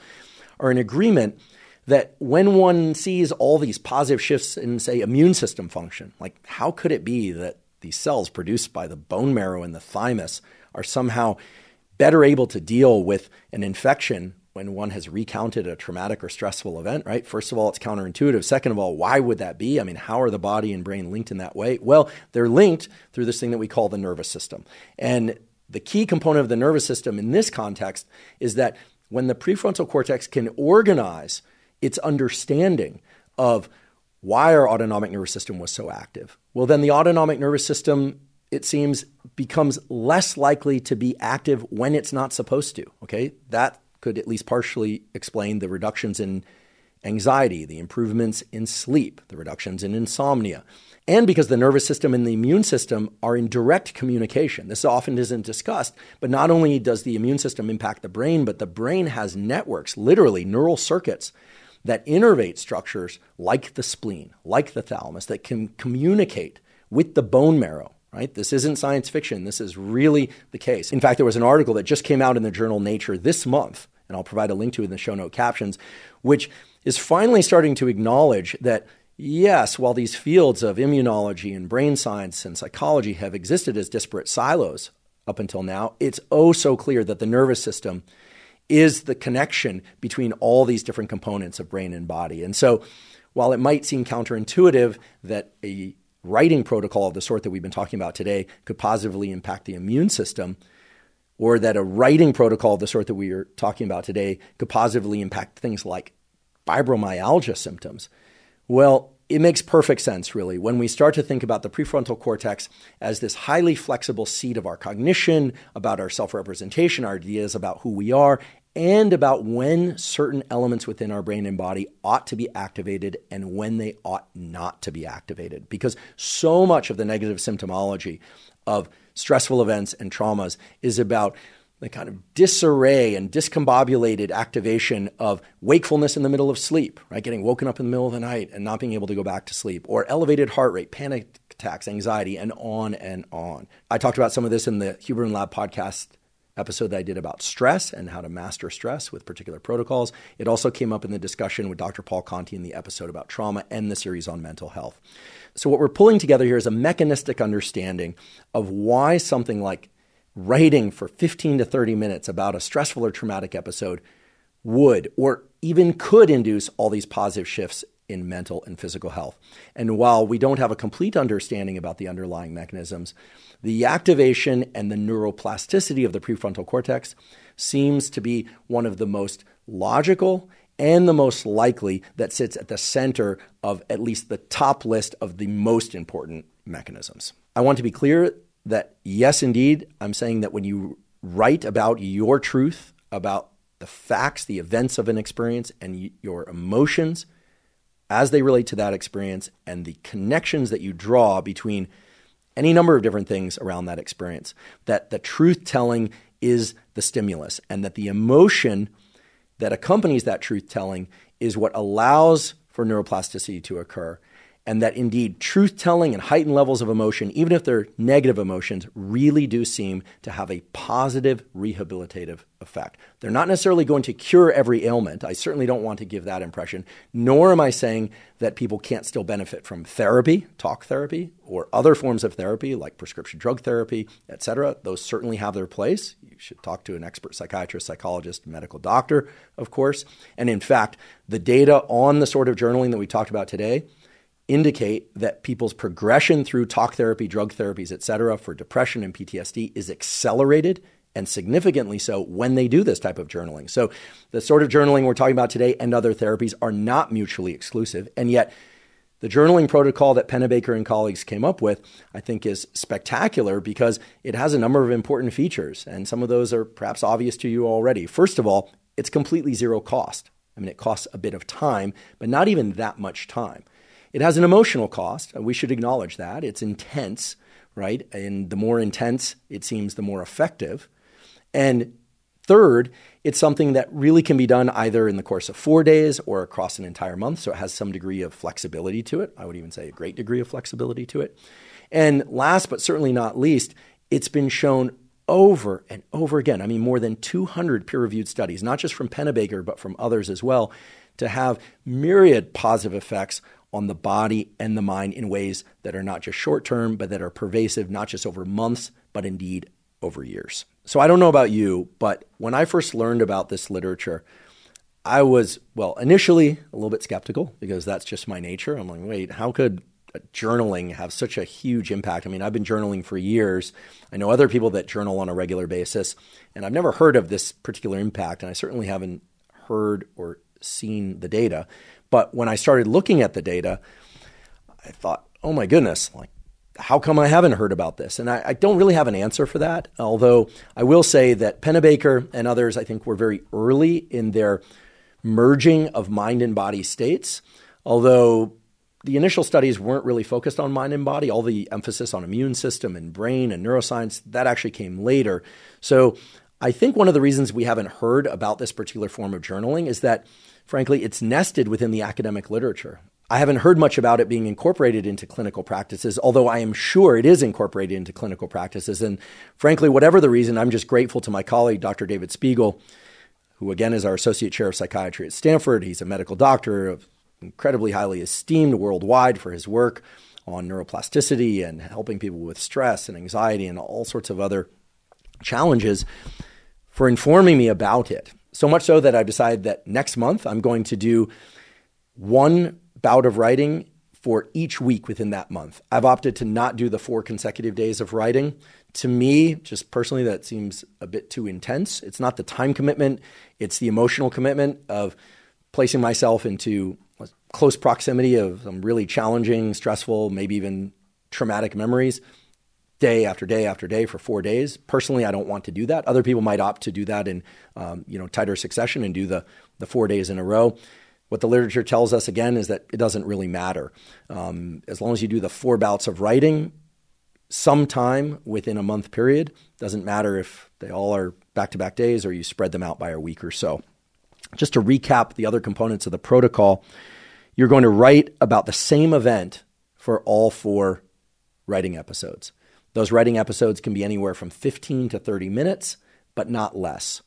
are in agreement that when one sees all these positive shifts in, say, immune system function, like how could it be that these cells produced by the bone marrow and the thymus are somehow better able to deal with an infection when one has recounted a traumatic or stressful event, right? First of all, it's counterintuitive. Second of all, why would that be? I mean, how are the body and brain linked in that way? Well, they're linked through this thing that we call the nervous system. And the key component of the nervous system in this context is that when the prefrontal cortex can organize its understanding of why our autonomic nervous system was so active, well, then the autonomic nervous system, it seems, becomes less likely to be active when it's not supposed to, okay? That could at least partially explain the reductions in anxiety, the improvements in sleep, the reductions in insomnia. And because the nervous system and the immune system are in direct communication. This often isn't discussed, but not only does the immune system impact the brain, but the brain has networks, literally neural circuits, that innervate structures like the spleen, like the thalamus, that can communicate with the bone marrow, right? This isn't science fiction. This is really the case. In fact, there was an article that just came out in the journal Nature this month, and I'll provide a link to it in the show note captions, which is finally starting to acknowledge that, yes, while these fields of immunology and brain science and psychology have existed as disparate silos up until now, it's oh so clear that the nervous system is the connection between all these different components of brain and body. And so while it might seem counterintuitive that a writing protocol of the sort that we've been talking about today could positively impact the immune system, or that a writing protocol of the sort that we are talking about today could positively impact things like fibromyalgia symptoms, well, it makes perfect sense, really, when we start to think about the prefrontal cortex as this highly flexible seat of our cognition, about our self-representation, our ideas about who we are, and about when certain elements within our brain and body ought to be activated and when they ought not to be activated. Because so much of the negative symptomology of stressful events and traumas is about the kind of disarray and discombobulated activation of wakefulness in the middle of sleep, right? Getting woken up in the middle of the night and not being able to go back to sleep, or elevated heart rate, panic attacks, anxiety, and on and on. I talked about some of this in the Huberman Lab podcast episode that I did about stress and how to master stress with particular protocols. It also came up in the discussion with Dr. Paul Conti in the episode about trauma and the series on mental health. So what we're pulling together here is a mechanistic understanding of why something like writing for 15 to 30 minutes about a stressful or traumatic episode would or even could induce all these positive shifts in mental and physical health. And while we don't have a complete understanding about the underlying mechanisms, the activation and the neuroplasticity of the prefrontal cortex seems to be one of the most logical and the most likely that sits at the center of at least the top list of the most important mechanisms. I want to be clear that yes, indeed, I'm saying that when you write about your truth, about the facts, the events of an experience, and your emotions as they relate to that experience, and the connections that you draw between any number of different things around that experience, that the truth-telling is the stimulus, and that the emotion that accompanies that truth-telling is what allows for neuroplasticity to occur. And that indeed truth-telling and heightened levels of emotion, even if they're negative emotions, really do seem to have a positive rehabilitative effect. They're not necessarily going to cure every ailment. I certainly don't want to give that impression, nor am I saying that people can't still benefit from therapy, talk therapy, or other forms of therapy like prescription drug therapy, etc. Those certainly have their place. You should talk to an expert psychiatrist, psychologist, medical doctor, of course. And in fact, the data on the sort of journaling that we talked about today indicate that people's progression through talk therapy, drug therapies, et cetera, for depression and PTSD is accelerated, and significantly so, when they do this type of journaling. So the sort of journaling we're talking about today and other therapies are not mutually exclusive. And yet the journaling protocol that Pennebaker and colleagues came up with, I think, is spectacular because it has a number of important features. And some of those are perhaps obvious to you already. First of all, it's completely zero cost. I mean, it costs a bit of time, but not even that much time. It has an emotional cost. We should acknowledge that. It's intense, right? And the more intense, it seems, the more effective. And third, it's something that really can be done either in the course of 4 days or across an entire month. So it has some degree of flexibility to it. I would even say a great degree of flexibility to it. And last, but certainly not least, it's been shown over and over again. I mean, more than 200 peer-reviewed studies, not just from Pennebaker, but from others as well, to have myriad positive effects on the body and the mind in ways that are not just short-term, but that are pervasive, not just over months, but indeed over years. So I don't know about you, but when I first learned about this literature, I was, initially a little bit skeptical because that's just my nature. I'm like, wait, how could journaling have such a huge impact? I mean, I've been journaling for years. I know other people that journal on a regular basis, and I've never heard of this particular impact, and I certainly haven't heard or seen the data. But when I started looking at the data, I thought, oh my goodness, like, how come I haven't heard about this? And I don't really have an answer for that, although I will say that Pennebaker and others, I think, were very early in their merging of mind and body states, although the initial studies weren't really focused on mind and body. All the emphasis on immune system and brain and neuroscience, that actually came later. So I think one of the reasons we haven't heard about this particular form of journaling is that, frankly, it's nested within the academic literature. I haven't heard much about it being incorporated into clinical practices, although I am sure it is incorporated into clinical practices. And frankly, whatever the reason, I'm just grateful to my colleague, Dr. David Spiegel, who again is our Associate Chair of Psychiatry at Stanford. He's a medical doctor, incredibly highly esteemed worldwide for his work on neuroplasticity and helping people with stress and anxiety and all sorts of other challenges, for informing me about it. So much so that I've decided that next month I'm going to do one bout of writing for each week within that month. I've opted to not do the 4 consecutive days of writing. To me, just personally, that seems a bit too intense. It's not the time commitment, it's the emotional commitment of placing myself into close proximity of some really challenging, stressful, maybe even traumatic memories day after day after day for 4 days. Personally, I don't want to do that. Other people might opt to do that in tighter succession and do the 4 days in a row. What the literature tells us, again, is that it doesn't really matter. As long as you do the 4 bouts of writing sometime within a month period, doesn't matter if they all are back-to-back days or you spread them out by a week or so. Just to recap the other components of the protocol, you're going to write about the same event for all 4 writing episodes. Those writing episodes can be anywhere from 15 to 30 minutes, but not less.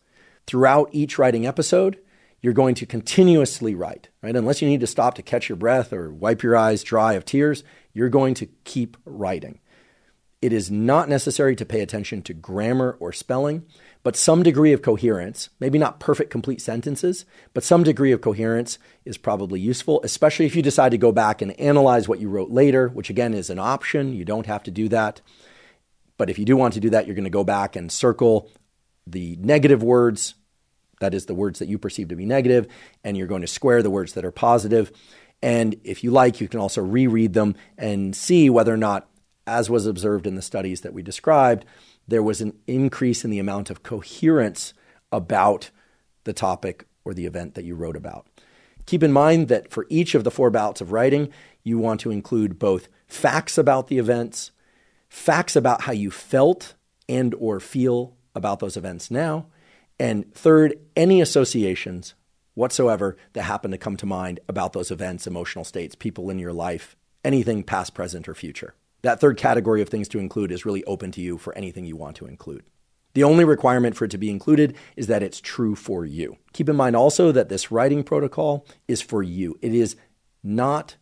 Throughout each writing episode, you're going to continuously write, right? Unless you need to stop to catch your breath or wipe your eyes dry of tears, you're going to keep writing. It is not necessary to pay attention to grammar or spelling, but some degree of coherence, maybe not perfect complete sentences, but some degree of coherence is probably useful, especially if you decide to go back and analyze what you wrote later, which again is an option. You don't have to do that. But if you do want to do that, you're going to go back and circle the negative words, that is the words that you perceive to be negative, and you're going to square the words that are positive. And if you like, you can also reread them and see whether or not, as was observed in the studies that we described, there was an increase in the amount of coherence about the topic or the event that you wrote about. Keep in mind that for each of the 4 bouts of writing, you want to include both facts about the events, facts about how you felt and or feel about those events now, and third, any associations whatsoever that happen to come to mind about those events, emotional states, people in your life, anything past, present, or future. That third category of things to include is really open to you for anything you want to include. The only requirement for it to be included is that it's true for you. Keep in mind also that this writing protocol is for you. It is not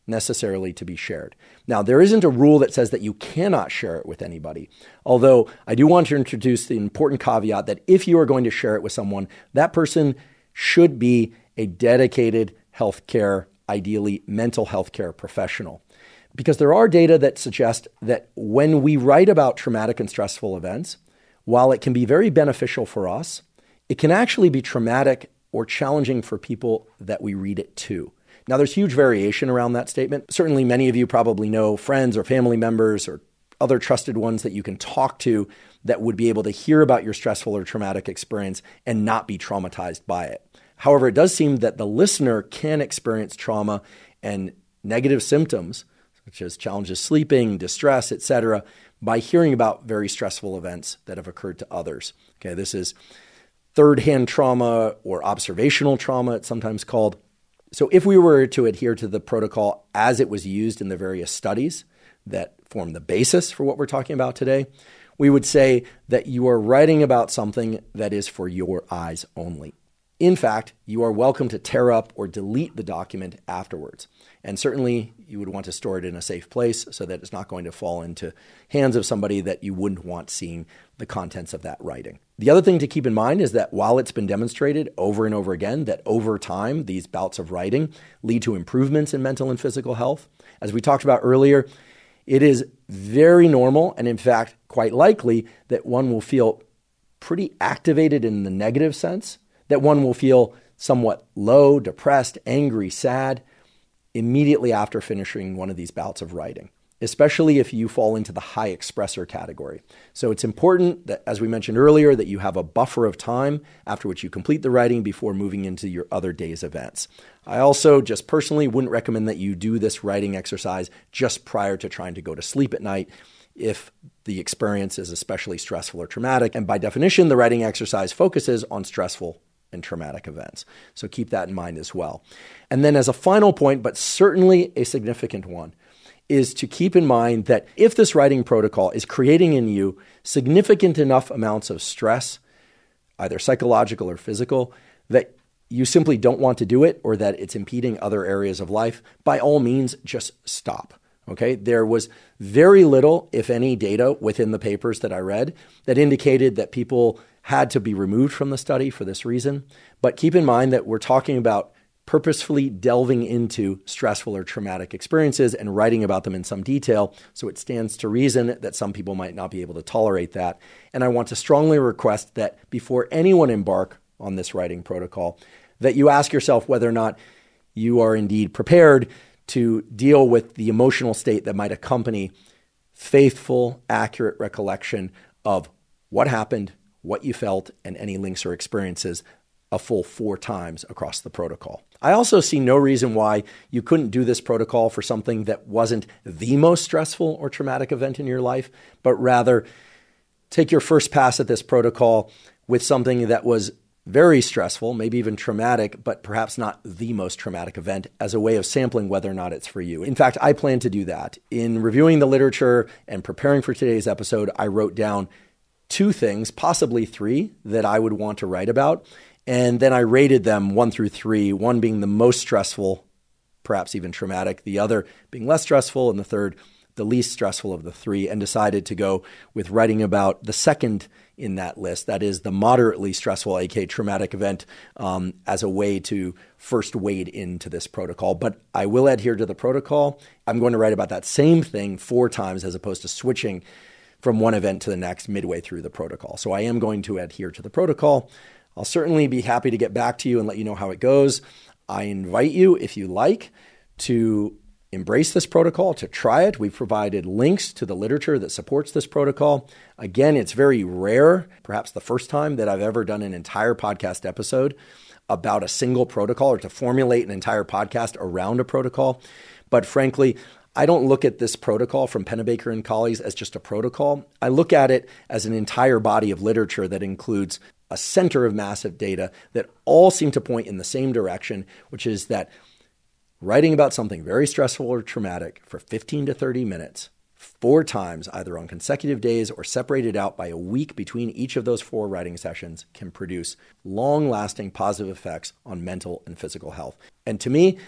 necessarily to be shared. Now, there isn't a rule that says that you cannot share it with anybody, although I do want to introduce the important caveat that if you are going to share it with someone, that person should be a dedicated healthcare, ideally mental health care professional. Because there are data that suggest that when we write about traumatic and stressful events, while it can be very beneficial for us, it can actually be traumatic or challenging for people that we read it to. Now, there's huge variation around that statement. Certainly, many of you probably know friends or family members or other trusted ones that you can talk to that would be able to hear about your stressful or traumatic experience and not be traumatized by it. However, it does seem that the listener can experience trauma and negative symptoms, such as challenges sleeping, distress, etc., by hearing about very stressful events that have occurred to others. Okay, this is third-hand trauma or observational trauma, it's sometimes called. So if we were to adhere to the protocol as it was used in the various studies that form the basis for what we're talking about today, we would say that you are writing about something that is for your eyes only. In fact, you are welcome to tear up or delete the document afterwards. And certainly you would want to store it in a safe place so that it's not going to fall into hands of somebody that you wouldn't want seeing the contents of that writing. The other thing to keep in mind is that while it's been demonstrated over and over again that over time these bouts of writing lead to improvements in mental and physical health, as we talked about earlier, it is very normal and in fact quite likely that one will feel pretty activated in the negative sense, that one will feel somewhat low, depressed, angry, sad immediately after finishing one of these bouts of writing, especially if you fall into the high expressor category. So it's important that, as we mentioned earlier, that you have a buffer of time after which you complete the writing before moving into your other day's events. I also just personally wouldn't recommend that you do this writing exercise just prior to trying to go to sleep at night if the experience is especially stressful or traumatic. And by definition, the writing exercise focuses on stressful and traumatic events. So keep that in mind as well. And then as a final point, but certainly a significant one, is to keep in mind that if this writing protocol is creating in you significant enough amounts of stress, either psychological or physical, that you simply don't want to do it or that it's impeding other areas of life, by all means, just stop. Okay, there was very little, if any, data within the papers that I read that indicated that people had to be removed from the study for this reason. But keep in mind that we're talking about purposefully delving into stressful or traumatic experiences and writing about them in some detail. So it stands to reason that some people might not be able to tolerate that. And I want to strongly request that before anyone embark on this writing protocol, that you ask yourself whether or not you are indeed prepared to deal with the emotional state that might accompany faithful, accurate recollection of what happened, what you felt, and any links or experiences a full 4 times across the protocol. I also see no reason why you couldn't do this protocol for something that wasn't the most stressful or traumatic event in your life, but rather take your first pass at this protocol with something that was very stressful, maybe even traumatic, but perhaps not the most traumatic event, as a way of sampling whether or not it's for you. In fact, I plan to do that. In reviewing the literature and preparing for today's episode, I wrote down 2 things, possibly 3, that I would want to write about. And then I rated them 1 through 3, one being the most stressful, perhaps even traumatic, the other being less stressful, and the third the least stressful of the 3, and decided to go with writing about the second in that list, that is the moderately stressful, aka traumatic event, as a way to first wade into this protocol. But I will adhere to the protocol. I'm going to write about that same thing 4 times as opposed to switching from one event to the next midway through the protocol. So I am going to adhere to the protocol. I'll certainly be happy to get back to you and let you know how it goes. I invite you, if you like, to embrace this protocol, to try it. We've provided links to the literature that supports this protocol. Again, it's very rare, perhaps the first time that I've ever done an entire podcast episode about a single protocol or to formulate an entire podcast around a protocol. But frankly, I don't look at this protocol from Pennebaker and colleagues as just a protocol. I look at it as an entire body of literature that includes a center of massive data that all seem to point in the same direction, which is that writing about something very stressful or traumatic for 15 to 30 minutes, 4 times, either on consecutive days or separated out by a week between each of those 4 writing sessions, can produce long-lasting positive effects on mental and physical health. And to me,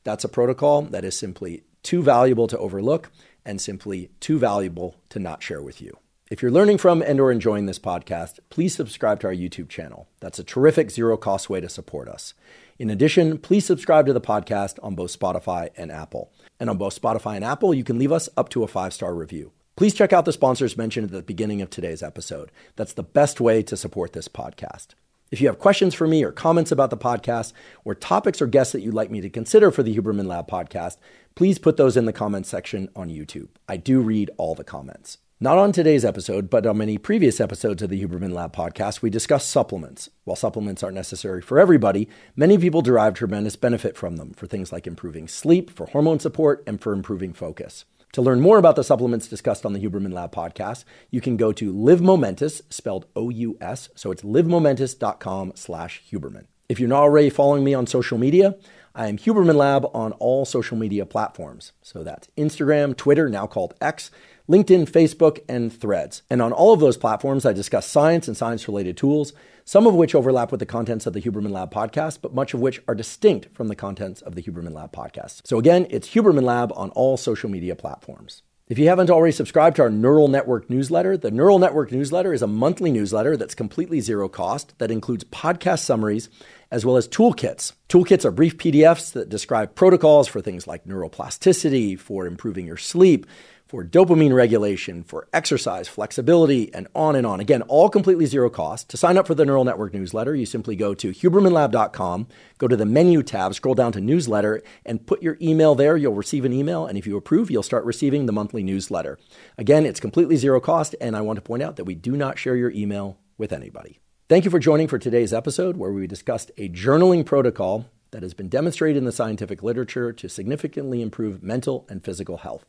that's a protocol that is simply too valuable to overlook and simply too valuable to not share with you. If you're learning from and or enjoying this podcast, please subscribe to our YouTube channel. That's a terrific zero-cost way to support us. In addition, please subscribe to the podcast on both Spotify and Apple. And on both Spotify and Apple, you can leave us up to a 5-star review. Please check out the sponsors mentioned at the beginning of today's episode. That's the best way to support this podcast. If you have questions for me or comments about the podcast or topics or guests that you'd like me to consider for the Huberman Lab podcast, please put those in the comments section on YouTube. I do read all the comments. Not on today's episode, but on many previous episodes of the Huberman Lab podcast, we discuss supplements. While supplements aren't necessary for everybody, many people derive tremendous benefit from them for things like improving sleep, for hormone support, and for improving focus. To learn more about the supplements discussed on the Huberman Lab podcast, you can go to Live Momentous, spelled O-U-S, so it's livemomentous.com/Huberman. If you're not already following me on social media, I am Huberman Lab on all social media platforms. So that's Instagram, Twitter, now called X, LinkedIn, Facebook, and Threads. And on all of those platforms, I discuss science and science-related tools, some of which overlap with the contents of the Huberman Lab podcast, but much of which are distinct from the contents of the Huberman Lab podcast. So again, it's Huberman Lab on all social media platforms. If you haven't already subscribed to our Neural Network newsletter, the Neural Network newsletter is a monthly newsletter that's completely zero cost that includes podcast summaries as well as toolkits. Toolkits are brief PDFs that describe protocols for things like neuroplasticity, for improving your sleep, for dopamine regulation, for exercise, flexibility, and on and on. Again, all completely zero cost. To sign up for the Neural Network newsletter, you simply go to hubermanlab.com, go to the menu tab, scroll down to newsletter, and put your email there. You'll receive an email, and if you approve, you'll start receiving the monthly newsletter. Again, it's completely zero cost, and I want to point out that we do not share your email with anybody. Thank you for joining for today's episode, where we discussed a journaling protocol that has been demonstrated in the scientific literature to significantly improve mental and physical health.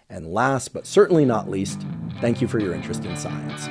And last, but certainly not least, thank you for your interest in science.